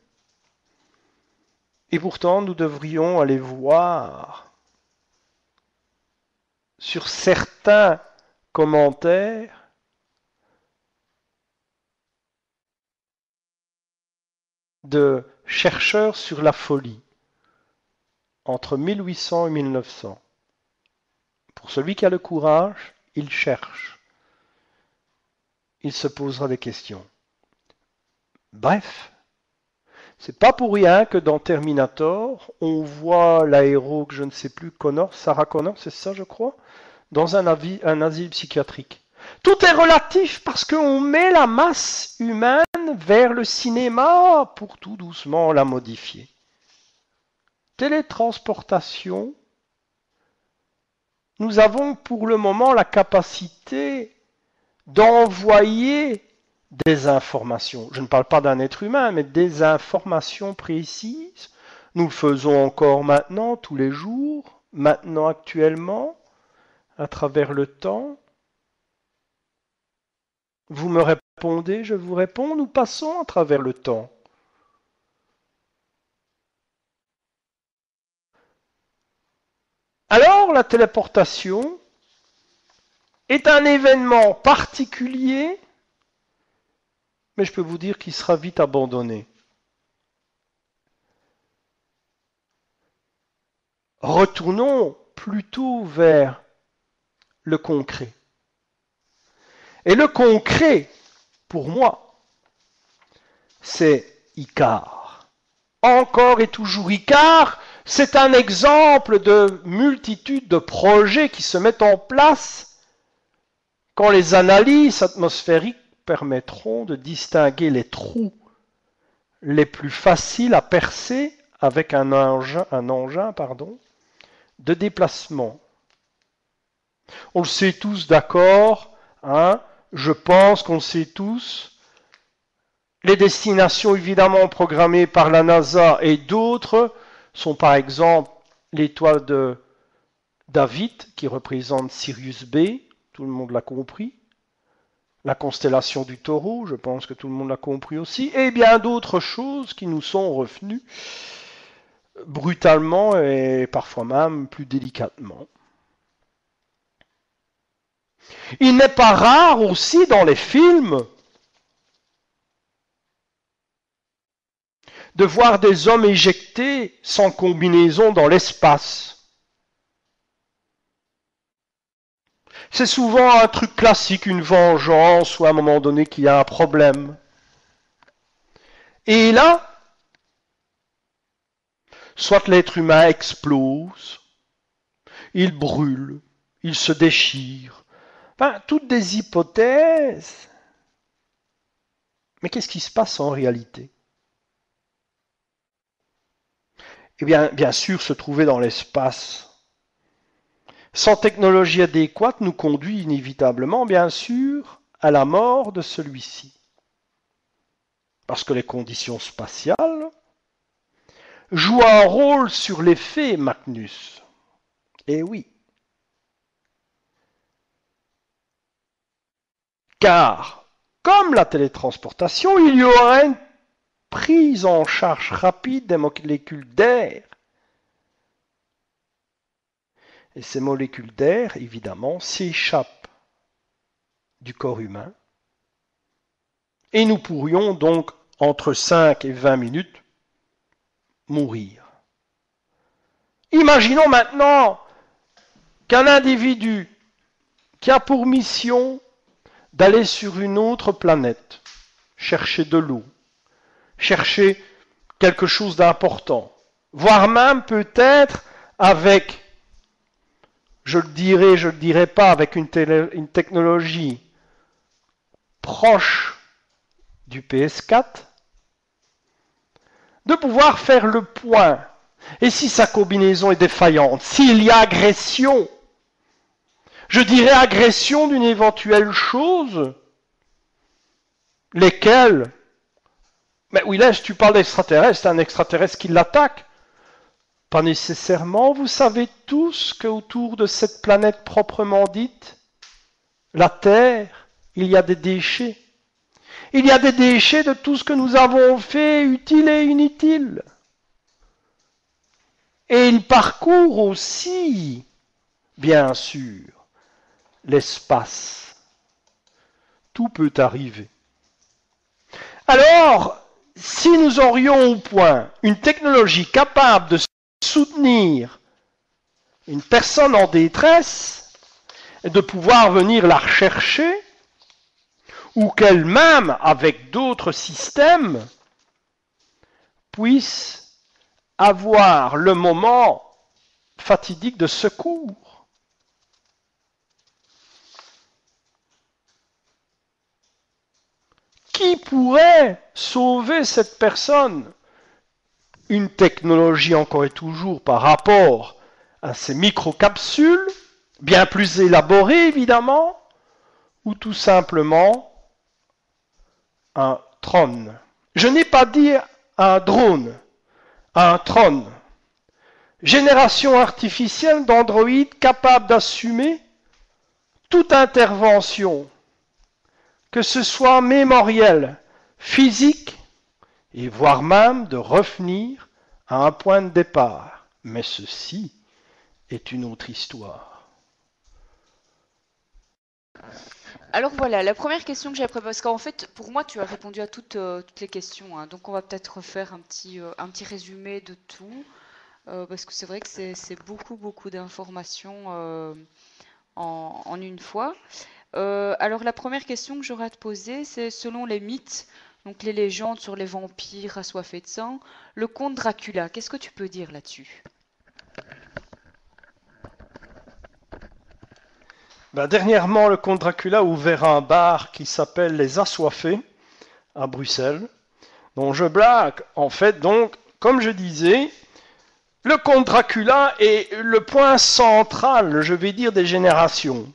Et pourtant, nous devrions aller voir sur certains commentaires de chercheurs sur la folie entre 1800 et 1900. Pour celui qui a le courage, il cherche. Il se posera des questions. Bref, c'est pas pour rien que dans Terminator, on voit l'aéro que je ne sais plus, Sarah Connor, c'est ça je crois, dans un asile psychiatrique. Tout est relatif parce qu'on met la masse humaine vers le cinéma pour tout doucement la modifier. Télétransportation, nous avons pour le moment la capacité d'envoyer des informations. Je ne parle pas d'un être humain, mais des informations précises. Nous le faisons encore maintenant, tous les jours, maintenant actuellement, à travers le temps. Vous me répondez, je vous réponds, nous passons à travers le temps. Alors, la téléportation est un événement particulier, mais je peux vous dire qu'il sera vite abandonné. Retournons plutôt vers le concret. Et le concret, pour moi, c'est Icare. Encore et toujours Icare, c'est un exemple de multitude de projets qui se mettent en place quand les analyses atmosphériques permettront de distinguer les trous les plus faciles à percer avec un engin de déplacement. On le sait tous, d'accord, hein, je pense qu'on le sait tous. Les destinations évidemment programmées par la NASA et d'autres sont par exemple l'étoile de David qui représente Sirius B, tout le monde l'a compris. La constellation du Taureau, je pense que tout le monde l'a compris aussi, et bien d'autres choses qui nous sont revenues brutalement et parfois même plus délicatement. Il n'est pas rare aussi dans les films de voir des hommes éjectés sans combinaison dans l'espace. C'est souvent un truc classique, une vengeance ou à un moment donné qu'il y a un problème. Et là, soit l'être humain explose, il brûle, il se déchire. Enfin, toutes des hypothèses. Mais qu'est-ce qui se passe en réalité ? Eh bien sûr, se trouver dans l'espace sans technologie adéquate nous conduit inévitablement, bien sûr, à la mort de celui-ci. Parce que les conditions spatiales jouent un rôle sur l'effet Magnus. Eh oui. Car, comme la télétransportation, il y aura une prise en charge rapide des molécules d'air. Et ces molécules d'air, évidemment, s'échappent du corps humain. Et nous pourrions donc, entre 5 et 20 minutes, mourir. Imaginons maintenant qu'un individu qui a pour mission d'aller sur une autre planète, chercher de l'eau, chercher quelque chose d'important, voire même peut-être avec, je le dirais pas, avec une technologie proche du PS4, de pouvoir faire le point. Et si sa combinaison est défaillante, s'il y a agression, je dirais agression d'une éventuelle chose, lesquelles, mais oui, là, tu parles d'extraterrestre, c'est un extraterrestre qui l'attaque. Pas nécessairement, vous savez tous qu'autour de cette planète proprement dite, la Terre, il y a des déchets. Il y a des déchets de tout ce que nous avons fait, utile et inutile. Et il parcourt aussi, bien sûr, l'espace. Tout peut arriver. Alors, si nous aurions au point une technologie capable de soutenir une personne en détresse et de pouvoir venir la rechercher, ou qu'elle-même, avec d'autres systèmes, puisse avoir le moment fatidique de secours. Qui pourrait sauver cette personne ? Une technologie encore et toujours par rapport à ces microcapsules, bien plus élaborées évidemment, ou tout simplement un drone. Je n'ai pas dit un drone, un drone. Génération artificielle d'androïdes capable d'assumer toute intervention que ce soit mémoriel, physique, et voire même de revenir à un point de départ. Mais ceci est une autre histoire. Alors voilà, la première question que j'ai préparée, parce qu'en fait, pour moi, tu as répondu à toutes les questions, hein. Donc on va peut-être refaire un petit résumé de tout, parce que c'est vrai que c'est beaucoup d'informations en une fois. Alors la première question que j'aurais à te poser, c'est selon les mythes, donc les légendes sur les vampires assoiffés de sang, le comte Dracula, qu'est-ce que tu peux dire là-dessus? Dernièrement, le comte Dracula a ouvert un bar qui s'appelle Les Assoiffés à Bruxelles, dont je blague. En fait, donc, comme je disais, le comte Dracula est le point central, je vais dire, des générations.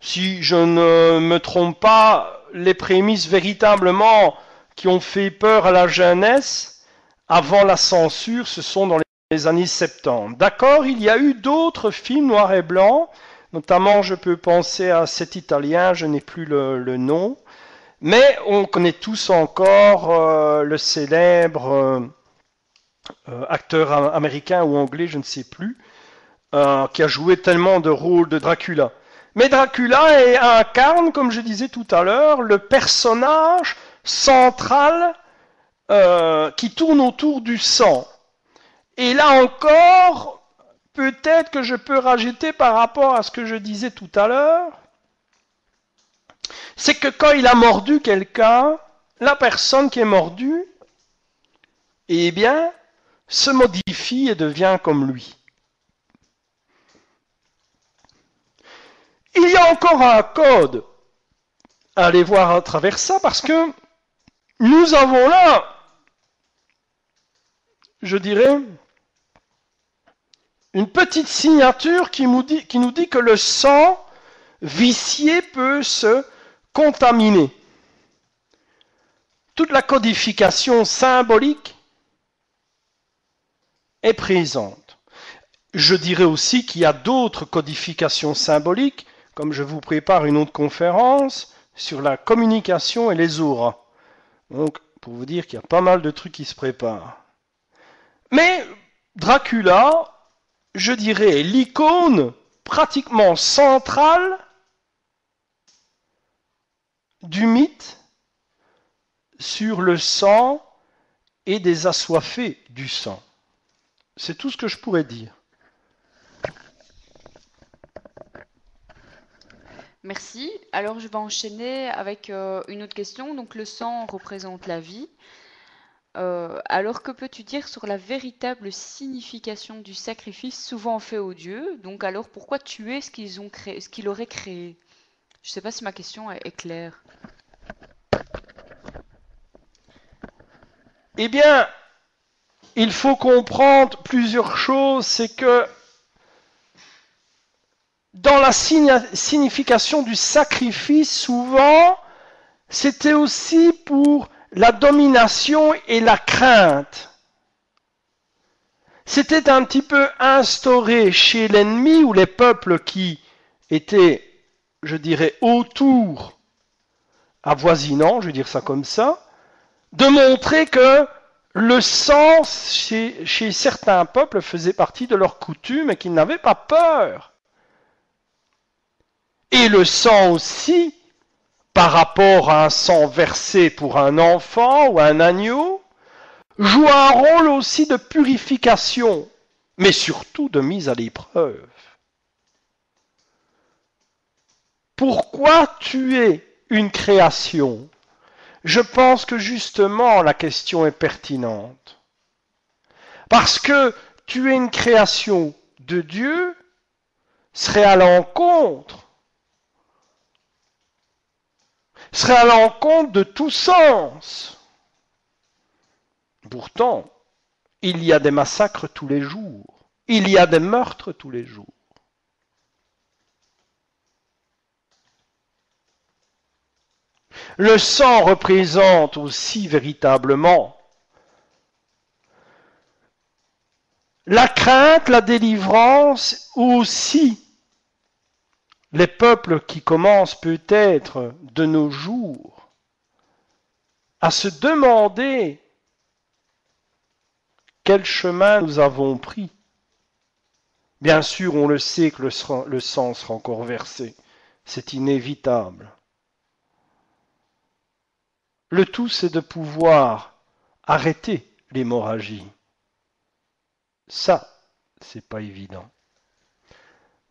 Si je ne me trompe pas, les prémices véritablement qui ont fait peur à la jeunesse avant la censure, ce sont dans les années 70. D'accord, il y a eu d'autres films noirs et blancs, notamment je peux penser à cet Italien, je n'ai plus le nom, mais on connaît tous encore le célèbre acteur américain ou anglais, je ne sais plus, qui a joué tellement de rôles de Dracula. Mais Dracula incarne, comme je disais tout à l'heure, le personnage central qui tourne autour du sang. Et là encore, peut-être que je peux rajouter par rapport à ce que je disais tout à l'heure, c'est que quand il a mordu quelqu'un, la personne qui est mordue, eh bien, se modifie et devient comme lui. Il y a encore un code à aller voir à travers ça, parce que nous avons là, je dirais, une petite signature qui nous dit que le sang vicié peut se contaminer. Toute la codification symbolique est présente. Je dirais aussi qu'il y a d'autres codifications symboliques, comme je vous prépare une autre conférence sur la communication et les auras. Donc, pour vous dire qu'il y a pas mal de trucs qui se préparent. Mais Dracula, je dirais, est l'icône pratiquement centrale du mythe sur le sang et des assoiffés du sang. C'est tout ce que je pourrais dire. Merci. Alors je vais enchaîner avec une autre question. Donc le sang représente la vie. Alors que peux-tu dire sur la véritable signification du sacrifice souvent fait aux dieux? Donc alors pourquoi tuer ce qu'ils auraient créé? Je ne sais pas si ma question est claire. Eh bien, il faut comprendre plusieurs choses. C'est que dans la signification du sacrifice, souvent, c'était aussi pour la domination et la crainte. C'était un petit peu instauré chez l'ennemi ou les peuples qui étaient, je dirais, autour, avoisinants, je vais dire ça comme ça, de montrer que le sang chez certains peuples faisait partie de leur coutume et qu'ils n'avaient pas peur. Et le sang aussi, par rapport à un sang versé pour un enfant ou un agneau, joue un rôle aussi de purification, mais surtout de mise à l'épreuve. Pourquoi tuer une création? Je pense que justement la question est pertinente. Parce que tuer une création de Dieu serait à l'encontre de tout sens. Pourtant, il y a des massacres tous les jours. Il y a des meurtres tous les jours. Le sang représente aussi véritablement la crainte, la délivrance, ou aussi les peuples qui commencent peut-être de nos jours à se demander quel chemin nous avons pris. Bien sûr, on le sait que le sang sera encore versé. C'est inévitable. Le tout, c'est de pouvoir arrêter l'hémorragie. Ça, c'est pas évident.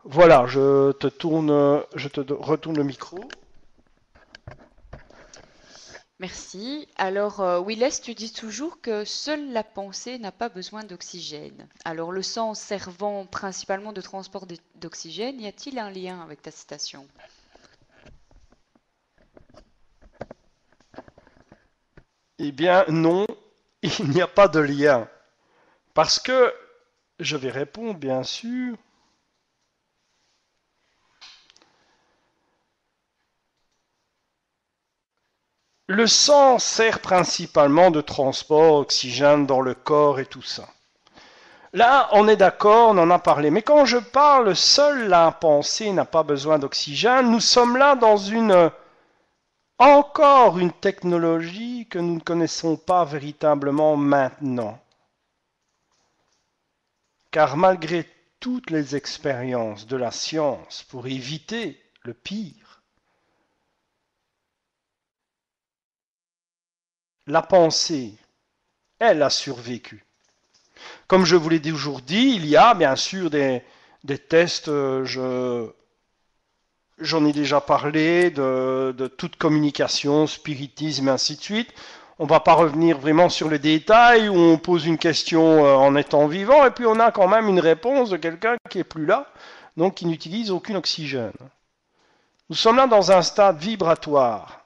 Voilà, je te retourne le micro. Merci. Alors, Willis, tu dis toujours que seule la pensée n'a pas besoin d'oxygène. Alors, le sang servant principalement de transport d'oxygène, y a-t-il un lien avec ta citation? Eh bien, non, il n'y a pas de lien. Parce que, je vais répondre, bien sûr, le sang sert principalement de transport oxygène dans le corps et tout ça. Là, on est d'accord, on en a parlé. Mais quand je parle, seule la pensée n'a pas besoin d'oxygène. Nous sommes là dans encore une technologie que nous ne connaissons pas véritablement maintenant. Car malgré toutes les expériences de la science pour éviter le pire, la pensée, elle a survécu. Comme je vous l'ai dit aujourd'hui, il y a bien sûr des tests, j'en ai déjà parlé, de toute communication, spiritisme, et ainsi de suite. On ne va pas revenir vraiment sur les détails où on pose une question en étant vivant et puis on a quand même une réponse de quelqu'un qui n'est plus là, donc qui n'utilise aucun oxygène. Nous sommes là dans un stade vibratoire.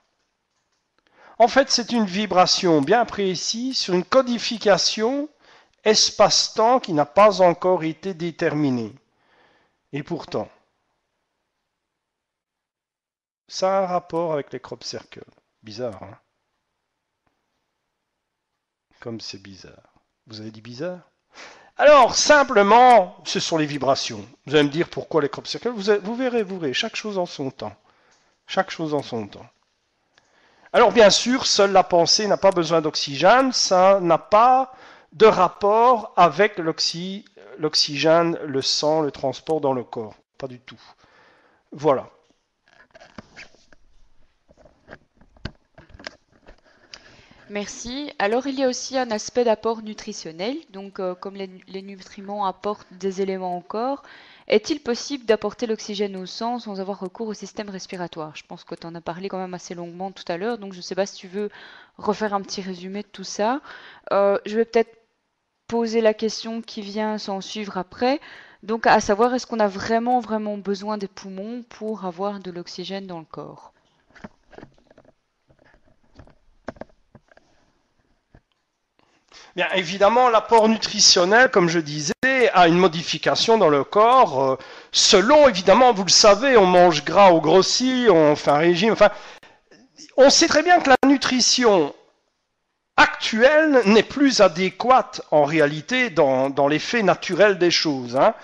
En fait, c'est une vibration bien précise sur une codification espace-temps qui n'a pas encore été déterminée. Et pourtant, ça a un rapport avec les crop circles. Bizarre, hein? Comme c'est bizarre. Vous avez dit bizarre? Alors, simplement, ce sont les vibrations. Vous allez me dire pourquoi les crop circles. Vous verrez, chaque chose en son temps. Chaque chose en son temps. Alors bien sûr, seule la pensée n'a pas besoin d'oxygène, ça n'a pas de rapport avec l'oxygène, le sang, le transport dans le corps. Pas du tout. Voilà. Merci. Alors, il y a aussi un aspect d'apport nutritionnel. Donc, comme les nutriments apportent des éléments au corps, est-il possible d'apporter l'oxygène au sang sans avoir recours au système respiratoire? Je pense que tu en as parlé quand même assez longuement tout à l'heure, donc je ne sais pas si tu veux refaire un petit résumé de tout ça. Je vais peut-être poser la question qui vient s'en suivre après. Donc, à savoir, est-ce qu'on a vraiment besoin des poumons pour avoir de l'oxygène dans le corps? Bien évidemment, l'apport nutritionnel, comme je disais, a une modification dans le corps. Selon, évidemment, vous le savez, on mange gras ou grossit, on fait un régime. Enfin, on sait très bien que la nutrition actuelle n'est plus adéquate en réalité dans les faits naturels des choses. Hein.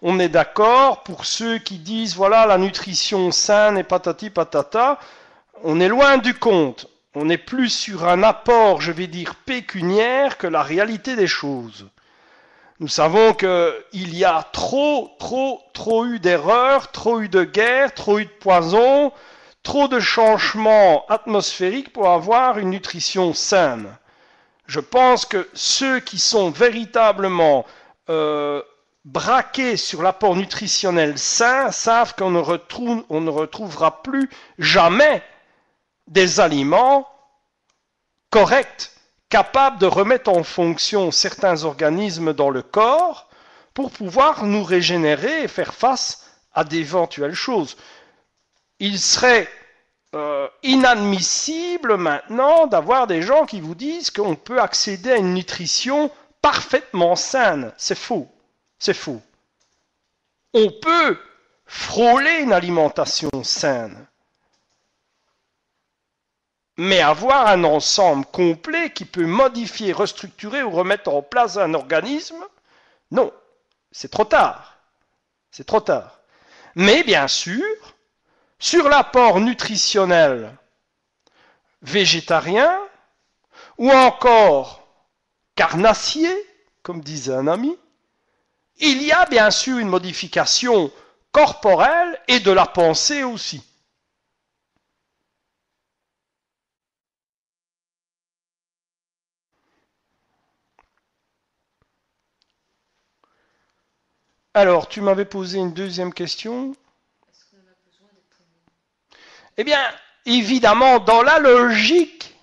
On est d'accord pour ceux qui disent, voilà, la nutrition saine et patati patata, on est loin du compte. On est plus sur un apport, je vais dire, pécuniaire que la réalité des choses. Nous savons qu'il y a trop eu d'erreurs, trop eu de guerres, trop eu de poisons, trop de changements atmosphériques pour avoir une nutrition saine. Je pense que ceux qui sont véritablement braqués sur l'apport nutritionnel sain savent qu'on ne retrouvera plus jamais des aliments corrects, capables de remettre en fonction certains organismes dans le corps pour pouvoir nous régénérer et faire face à d'éventuelles choses. Il serait inadmissible maintenant d'avoir des gens qui vous disent qu'on peut accéder à une nutrition parfaitement saine. C'est faux. C'est faux. On peut frôler une alimentation saine. Mais avoir un ensemble complet qui peut modifier, restructurer ou remettre en place un organisme, non, c'est trop tard. C'est trop tard. Mais bien sûr, sur l'apport nutritionnel végétarien ou encore carnassier, comme disait un ami, il y a bien sûr une modification corporelle et de la pensée aussi. Alors, tu m'avais posé une deuxième question. Eh bien, évidemment, dans la logique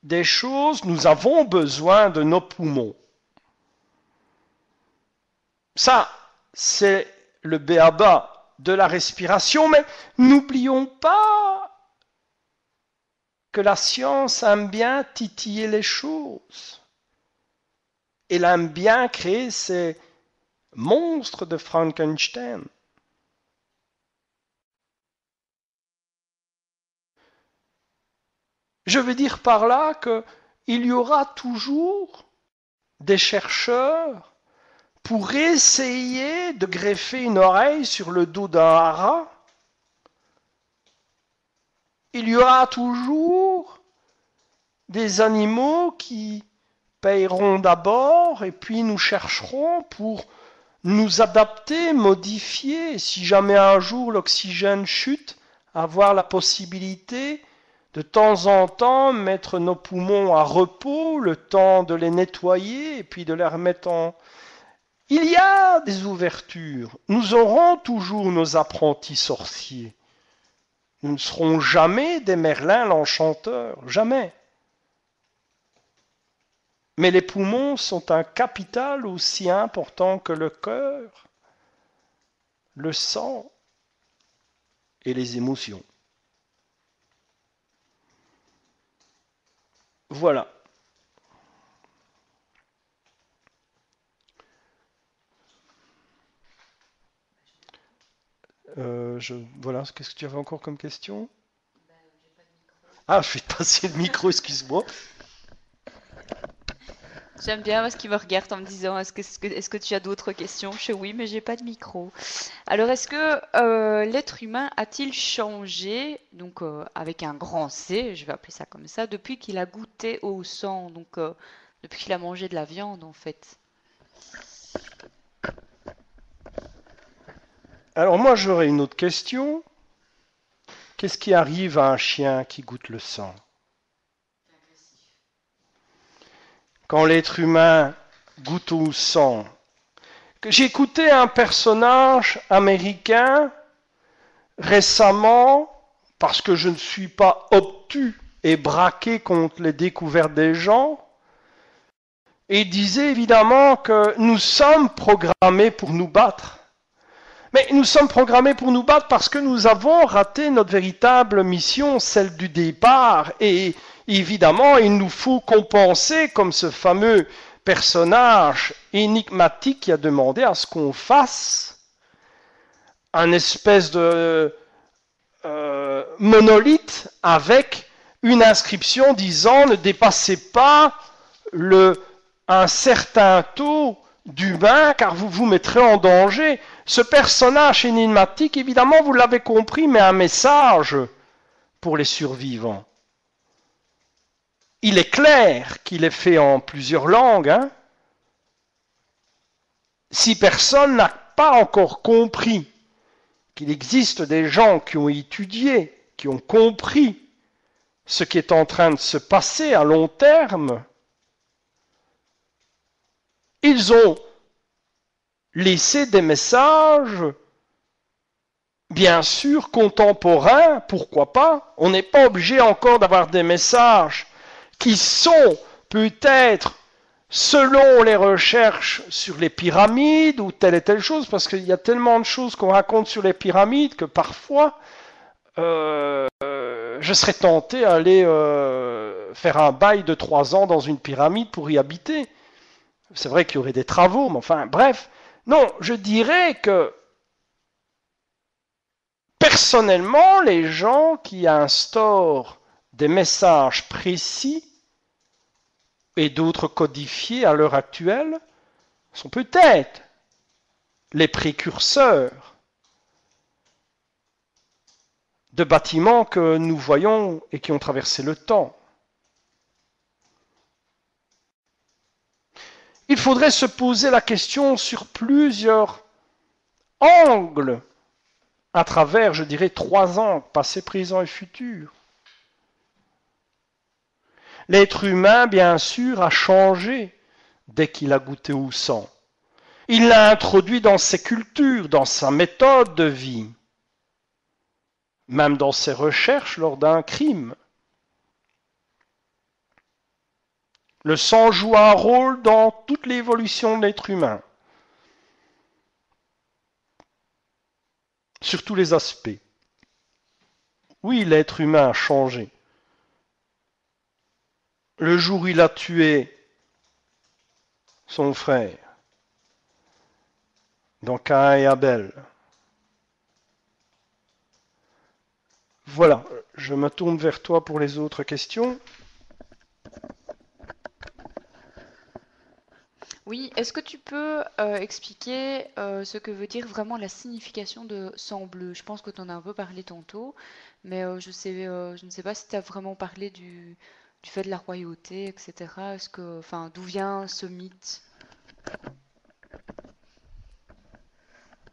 des choses, nous avons besoin de nos poumons. Ça, c'est le b.a.-ba de la respiration, mais n'oublions pas que la science aime bien titiller les choses. Elle aime bien créer ces monstres de Frankenstein. Je veux dire par là qu'il y aura toujours des chercheurs pour essayer de greffer une oreille sur le dos d'un hara. Il y aura toujours des animaux qui paieront d'abord et puis nous chercherons pour nous adapter, modifier. Si jamais un jour l'oxygène chute, avoir la possibilité de temps en temps mettre nos poumons à repos, le temps de les nettoyer et puis de les remettre en... Il y a des ouvertures. Nous aurons toujours nos apprentis sorciers. Nous ne serons jamais des Merlin l'enchanteur, jamais. Mais les poumons sont un capital aussi important que le cœur, le sang et les émotions. Voilà. Voilà, qu'est-ce que tu avais encore comme question? Ah, je vais te passer le micro, excuse-moi. J'aime bien parce qu'il me regarde en me disant est-ce que tu as d'autres questions? Je dis oui, mais j'ai pas de micro. Alors, est-ce que l'être humain a-t-il changé, donc avec un grand C, je vais appeler ça comme ça, depuis qu'il a goûté au sang, donc depuis qu'il a mangé de la viande en fait? Alors moi j'aurais une autre question. Qu'est-ce qui arrive à un chien qui goûte le sang? Quand l'être humain goûte au sang. J'ai écouté un personnage américain récemment, parce que je ne suis pas obtus et braqué contre les découvertes des gens, et il disait évidemment que nous sommes programmés pour nous battre. Mais nous sommes programmés pour nous battre parce que nous avons raté notre véritable mission, celle du départ. Et évidemment, il nous faut compenser, comme ce fameux personnage énigmatique qui a demandé à ce qu'on fasse un espèce de monolithe avec une inscription disant « Ne dépassez pas un certain taux d'humains car vous vous mettrez en danger ». Ce personnage énigmatique, évidemment, vous l'avez compris, mais un message pour les survivants. Il est clair qu'il est fait en plusieurs langues. Hein. Si personne n'a pas encore compris qu'il existe des gens qui ont étudié, qui ont compris ce qui est en train de se passer à long terme, ils ont laisser des messages, bien sûr, contemporains, pourquoi pas. On n'est pas obligé encore d'avoir des messages qui sont peut-être selon les recherches sur les pyramides ou telle et telle chose, parce qu'il y a tellement de choses qu'on raconte sur les pyramides que parfois je serais tenté d'aller faire un bail de 3 ans dans une pyramide pour y habiter. C'est vrai qu'il y aurait des travaux, mais enfin, bref. Non, je dirais que personnellement, les gens qui instaurent des messages précis et d'autres codifiés à l'heure actuelle sont peut-être les précurseurs de bâtiments que nous voyons et qui ont traversé le temps. Il faudrait se poser la question sur plusieurs angles à travers, je dirais, 3 angles, passé, présent et futur. L'être humain, bien sûr, a changé dès qu'il a goûté au sang. Il l'a introduit dans ses cultures, dans sa méthode de vie, même dans ses recherches lors d'un crime. Le sang joue un rôle dans toute l'évolution de l'être humain, sur tous les aspects. Oui, l'être humain a changé. Le jour où il a tué son frère, dans Caïn et Abel. Voilà, je me tourne vers toi pour les autres questions. Oui, est-ce que tu peux expliquer ce que veut dire vraiment la signification de sang bleu? Je pense que tu en as un peu parlé tantôt, mais je ne sais pas si tu as vraiment parlé du fait de la royauté, etc. D'où vient ce mythe?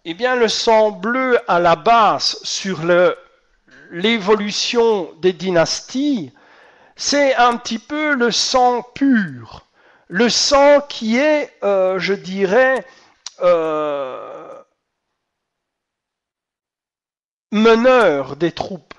Eh bien, le sang bleu, à la base, sur l'évolution des dynasties, c'est un petit peu le sang pur. Le sang qui est, je dirais, meneur des troupes.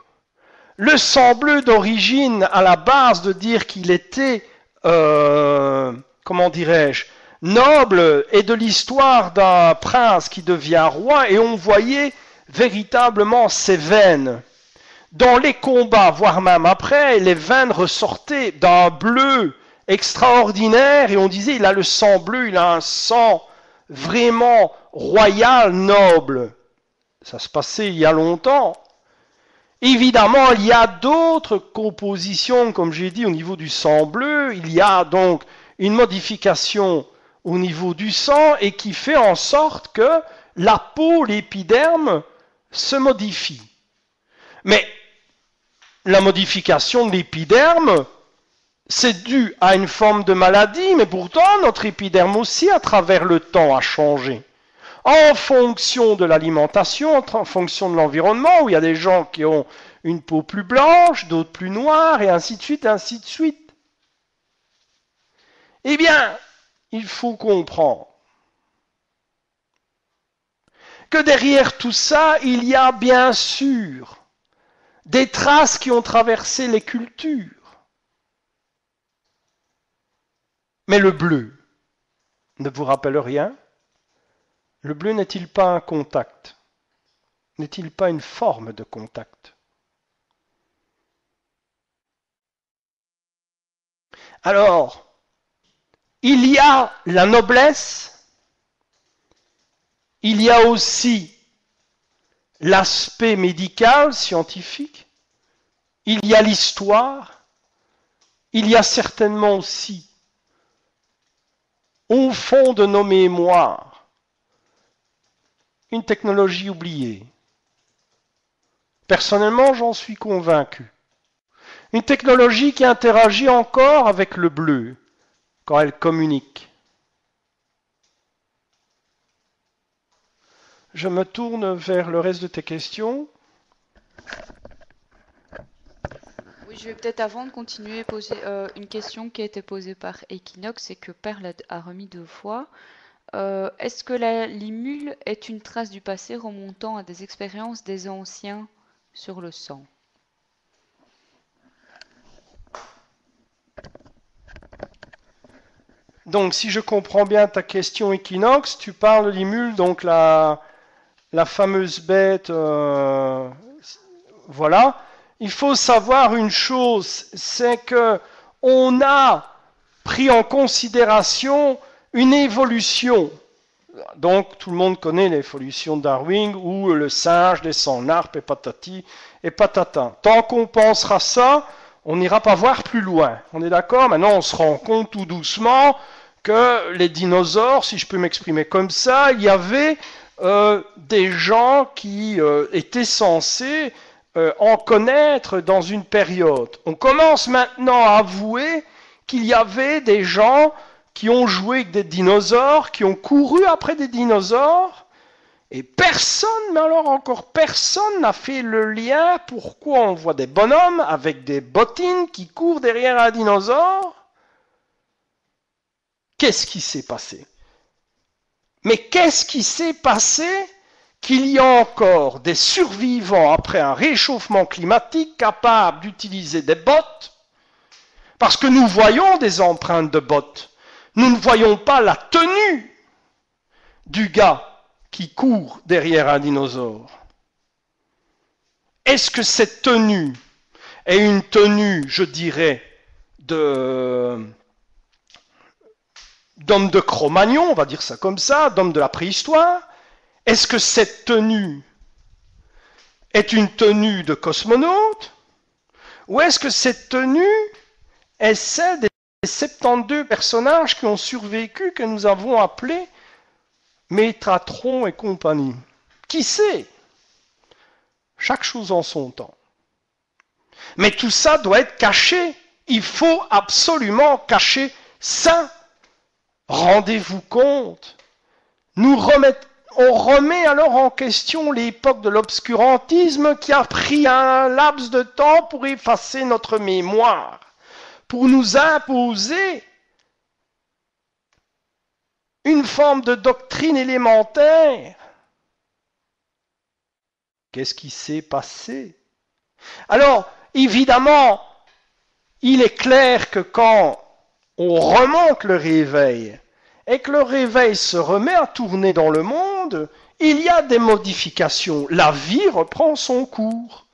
Le sang bleu d'origine, à la base, de dire qu'il était, comment dirais-je, noble, et de l'histoire d'un prince qui devient roi, et on voyait véritablement ses veines. Dans les combats, voire même après, les veines ressortaient d'un bleu extraordinaire, et on disait il a le sang bleu, il a un sang vraiment royal, noble. Ça se passait il y a longtemps. Évidemment, il y a d'autres compositions, comme j'ai dit, au niveau du sang bleu. Il y a donc une modification au niveau du sang et qui fait en sorte que la peau, l'épiderme, se modifie. Mais la modification de l'épiderme, c'est dû à une forme de maladie, mais pourtant notre épiderme aussi, à travers le temps, a changé. En fonction de l'alimentation, en fonction de l'environnement, où il y a des gens qui ont une peau plus blanche, d'autres plus noire, et ainsi de suite, et ainsi de suite. Eh bien, il faut comprendre que derrière tout ça, il y a bien sûr des traces qui ont traversé les cultures. Mais le bleu ne vous rappelle rien? Le bleu n'est-il pas un contact? N'est-il pas une forme de contact? Alors, il y a la noblesse, il y a aussi l'aspect médical, scientifique, il y a l'histoire, il y a certainement aussi, au fond de nos mémoires, une technologie oubliée. Personnellement, j'en suis convaincu. Une technologie qui interagit encore avec le bleu quand elle communique. Je me tourne vers le reste de tes questions. Oui, je vais peut-être avant de continuer poser une question qui a été posée par Equinox et que Perle a remis 2 fois. Est-ce que la limule est une trace du passé remontant à des expériences des anciens sur le sang? Donc, si je comprends bien ta question, Equinox, tu parles de limule, donc la fameuse bête, voilà. Il faut savoir une chose, c'est que on a pris en considération une évolution. Donc, tout le monde connaît l'évolution de Darwin, où le singe descend en arbre et patati et patata. Tant qu'on pensera ça, on n'ira pas voir plus loin. On est d'accord? Maintenant, on se rend compte tout doucement que les dinosaures, si je peux m'exprimer comme ça, il y avait des gens qui étaient censés en connaître dans une période. On commence maintenant à avouer qu'il y avait des gens qui ont joué avec des dinosaures, qui ont couru après des dinosaures, et personne, mais alors encore personne n'a fait le lien pourquoi on voit des bonhommes avec des bottines qui courent derrière un dinosaure. Qu'est-ce qui s'est passé? Mais qu'est-ce qui s'est passé qu'il y a encore des survivants après un réchauffement climatique capables d'utiliser des bottes? Parce que nous voyons des empreintes de bottes. Nous ne voyons pas la tenue du gars qui court derrière un dinosaure. Est-ce que cette tenue est une tenue, je dirais, d'homme de Cro-Magnon, on va dire ça comme ça, d'homme de la préhistoire? Est-ce que cette tenue est une tenue de cosmonaute? Ou est-ce que cette tenue est celle des 72 personnages qui ont survécu, que nous avons appelés Métatron et compagnie? Qui sait? Chaque chose en son temps. Mais tout ça doit être caché. Il faut absolument cacher ça. Rendez-vous compte? On remet alors en question l'époque de l'obscurantisme qui a pris un laps de temps pour effacer notre mémoire, pour nous imposer une forme de doctrine élémentaire. Qu'est-ce qui s'est passé? Alors, évidemment, il est clair que quand on remonte le réveil et que le réveil se remet à tourner dans le monde, il y a des modifications. La vie reprend son cours.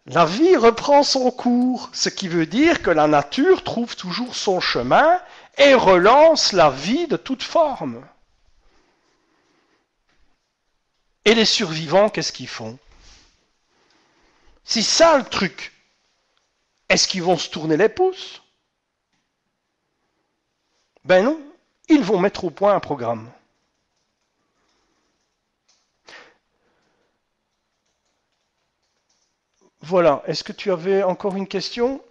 La vie reprend son cours, ce qui veut dire que la nature trouve toujours son chemin et relance la vie de toute forme. Et les survivants, qu'est-ce qu'ils font? C'est ça le truc. Est-ce qu'ils vont se tourner les pouces? Ben non, ils vont mettre au point un programme. Voilà, est-ce que tu avais encore une question?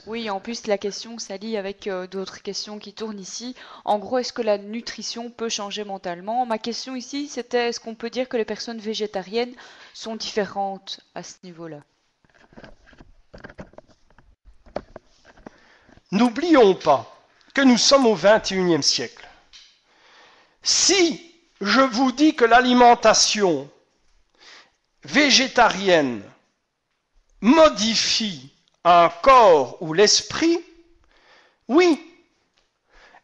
Oui, en plus la question s'allie avec d'autres questions qui tournent ici. En gros, est-ce que la nutrition peut changer mentalement? Ma question ici, c'était est-ce qu'on peut dire que les personnes végétariennes sont différentes à ce niveau-là? N'oublions pas que nous sommes au XXIe siècle. Si je vous dis que l'alimentation végétarienne modifie un corps ou l'esprit, oui.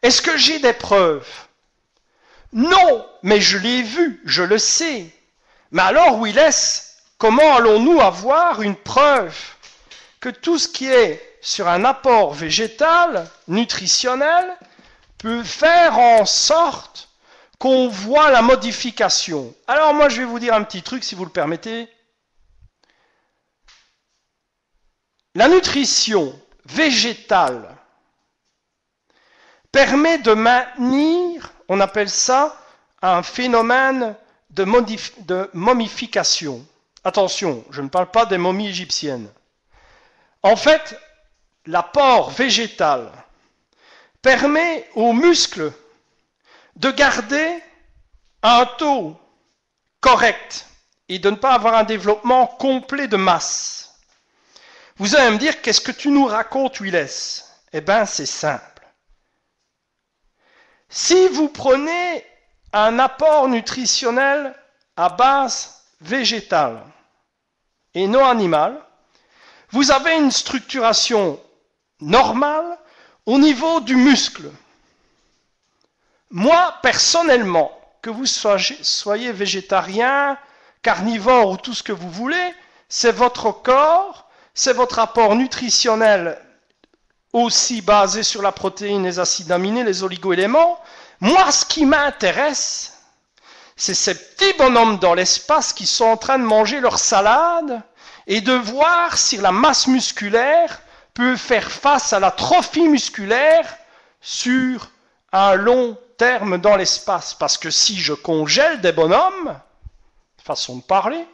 Est-ce que j'ai des preuves? Non, mais je l'ai vu, je le sais. Mais alors, Willis, comment allons-nous avoir une preuve que tout ce qui est sur un apport végétal, nutritionnel, peut faire en sorte qu'on voit la modification? Alors moi, je vais vous dire un petit truc, si vous le permettez. La nutrition végétale permet de maintenir, on appelle ça un phénomène de momification. Attention, je ne parle pas des momies égyptiennes. En fait, l'apport végétal permet aux muscles de garder un taux correct et de ne pas avoir un développement complet de masse. Vous allez me dire, qu'est-ce que tu nous racontes, Willis? Eh bien, c'est simple. Si vous prenez un apport nutritionnel à base végétale et non animale, vous avez une structuration normale au niveau du muscle. Moi, personnellement, que vous soyez végétarien, carnivore ou tout ce que vous voulez, c'est votre corps, c'est votre apport nutritionnel aussi basé sur la protéine, les acides aminés, les oligo-éléments. Moi, ce qui m'intéresse, c'est ces petits bonhommes dans l'espace qui sont en train de manger leur salade et de voir si la masse musculaire peut faire face à l'atrophie musculaire sur un long terme dans l'espace. Parce que si je congèle des bonhommes, façon de parler,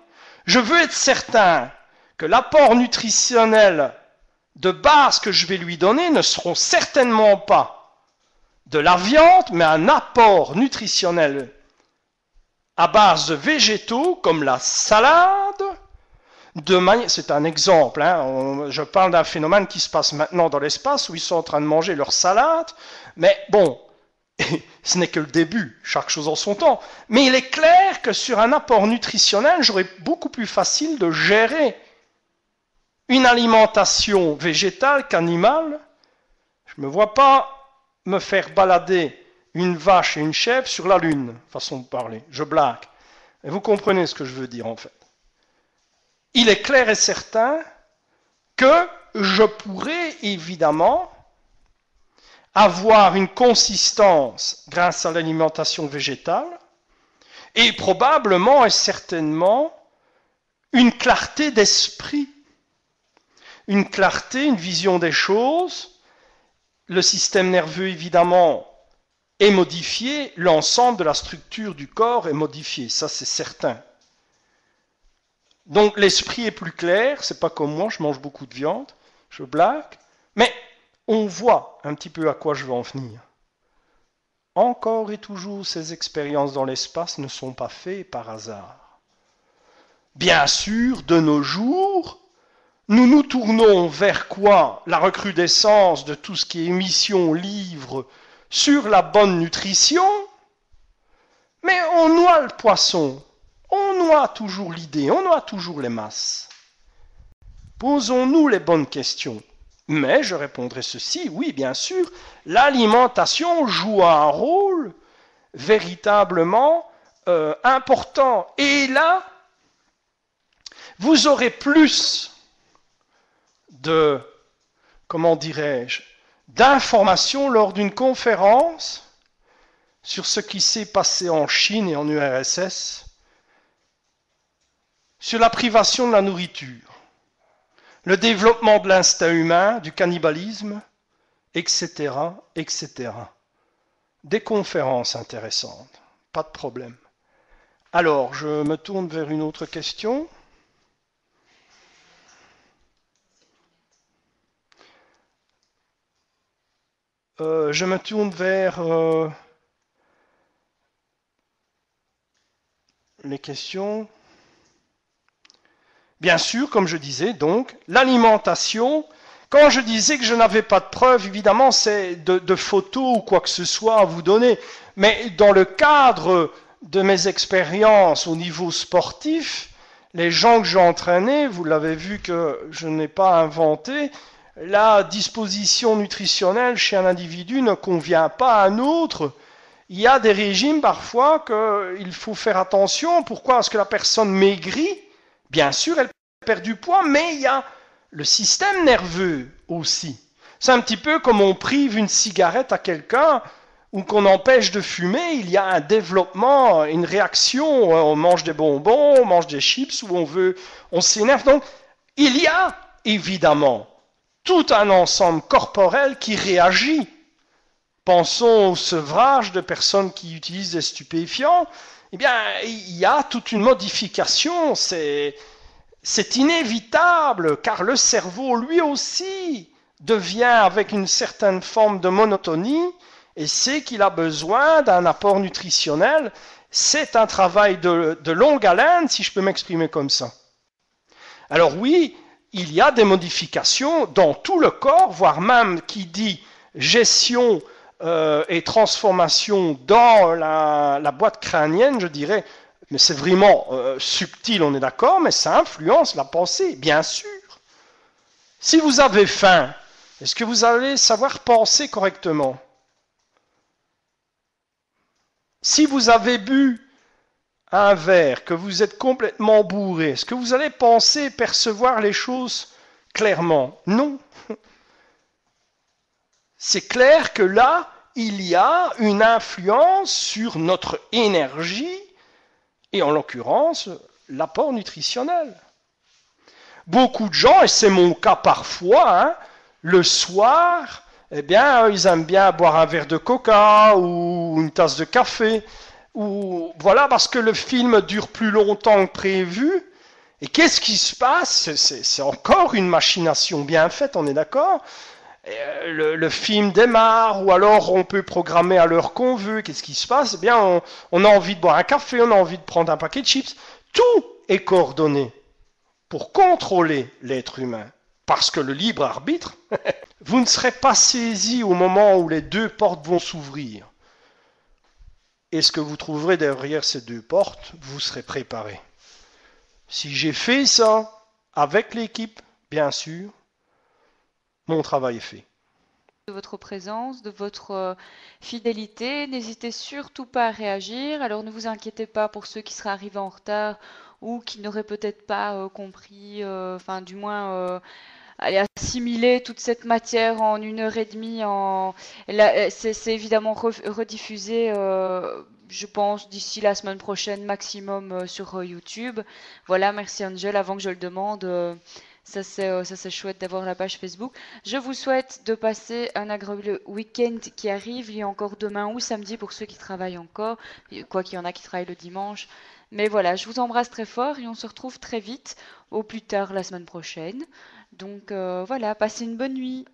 je veux être certain que l'apport nutritionnel de base que je vais lui donner ne seront certainement pas de la viande, mais un apport nutritionnel à base de végétaux comme la salade. C'est un exemple, hein. Je parle d'un phénomène qui se passe maintenant dans l'espace où ils sont en train de manger leur salade, mais bon, ce n'est que le début, chaque chose en son temps. Mais il est clair que sur un apport nutritionnel, j'aurais beaucoup plus facile de gérer une alimentation végétale qu'animale. Je ne me vois pas me faire balader une vache et une chèvre sur la lune, façon de parler. Je blague. Et vous comprenez ce que je veux dire en fait. Il est clair et certain que je pourrais évidemment avoir une consistance grâce à l'alimentation végétale et probablement et certainement une clarté d'esprit, une clarté, une vision des choses. Le système nerveux évidemment est modifié, l'ensemble de la structure du corps est modifié, ça c'est certain. Donc l'esprit est plus clair, c'est pas comme moi, je mange beaucoup de viande, je blague, mais on voit un petit peu à quoi je veux en venir. Encore et toujours, ces expériences dans l'espace ne sont pas faites par hasard. Bien sûr, de nos jours, nous nous tournons vers quoi? La recrudescence de tout ce qui est émissions, livres, sur la bonne nutrition, mais on noie le poisson, on noie toujours l'idée, on noie toujours les masses. Posons-nous les bonnes questions. Mais je répondrai ceci, oui, bien sûr, l'alimentation joue un rôle véritablement important. Et là, vous aurez plus de, comment dirais-je, d'informations lors d'une conférence sur ce qui s'est passé en Chine et en URSS, sur la privation de la nourriture, le développement de l'instinct humain, du cannibalisme, etc., etc. Des conférences intéressantes, pas de problème. Alors, je me tourne vers une autre question. Je me tourne vers les questions. Bien sûr, comme je disais, donc, l'alimentation, quand je disais que je n'avais pas de preuves, évidemment, c'est de photos ou quoi que ce soit à vous donner, mais dans le cadre de mes expériences au niveau sportif, les gens que j'ai entraînés, vous l'avez vu que je n'ai pas inventé, la disposition nutritionnelle chez un individu ne convient pas à un autre. Il y a des régimes parfois qu'il faut faire attention. Pourquoi? Parce que la personne maigrit. Bien sûr, elle perd du poids, mais il y a le système nerveux aussi. C'est un petit peu comme on prive une cigarette à quelqu'un ou qu'on empêche de fumer, il y a un développement, une réaction. On mange des bonbons, on mange des chips, ou on s'énerve. Donc, il y a évidemment tout un ensemble corporel qui réagit. Pensons au sevrage de personnes qui utilisent des stupéfiants. Eh bien, il y a toute une modification, c'est inévitable, car le cerveau, lui aussi, devient avec une certaine forme de monotonie et sait qu'il a besoin d'un apport nutritionnel. C'est un travail de longue haleine, si je peux m'exprimer comme ça. Alors oui, il y a des modifications dans tout le corps, voire même qui dit gestion et transformation dans la boîte crânienne, je dirais, mais c'est vraiment subtil, on est d'accord, mais ça influence la pensée, bien sûr. Si vous avez faim, est-ce que vous allez savoir penser correctement? Si vous avez bu un verre, que vous êtes complètement bourré, est-ce que vous allez penser, percevoir les choses clairement? Non. C'est clair que là, il y a une influence sur notre énergie et en l'occurrence, l'apport nutritionnel. Beaucoup de gens, et c'est mon cas parfois, le soir, eh bien, ils aiment bien boire un verre de coca ou une tasse de café. Ou voilà, parce que le film dure plus longtemps que prévu. Et qu'est-ce qui se passe? C'est encore une machination bien faite, on est d'accord? Le film démarre, ou alors on peut programmer à l'heure qu'on veut. Qu'est-ce qui se passe? Eh bien, on a envie de boire un café, on a envie de prendre un paquet de chips. Tout est coordonné pour contrôler l'être humain. Parce que le libre arbitre, vous ne serez pas saisi au moment où les deux portes vont s'ouvrir. Et ce que vous trouverez derrière ces deux portes, vous serez préparé. Si j'ai fait ça avec l'équipe, bien sûr, mon travail est fait. De votre présence, de votre fidélité. N'hésitez surtout pas à réagir. Alors ne vous inquiétez pas pour ceux qui seraient arrivés en retard ou qui n'auraient peut-être pas compris, enfin du moins assimiler toute cette matière en 1 heure et demie. C'est évidemment rediffusé, je pense, d'ici la semaine prochaine maximum sur YouTube. Voilà, merci Angel. Avant que je le demande, ça c'est chouette d'avoir la page Facebook. Je vous souhaite de passer un agréable week-end qui arrive. Il y a encore demain ou samedi pour ceux qui travaillent encore. Quoi qu'il y en a qui travaillent le dimanche. Mais voilà, je vous embrasse très fort et on se retrouve très vite, au plus tard la semaine prochaine. Donc voilà, passez une bonne nuit.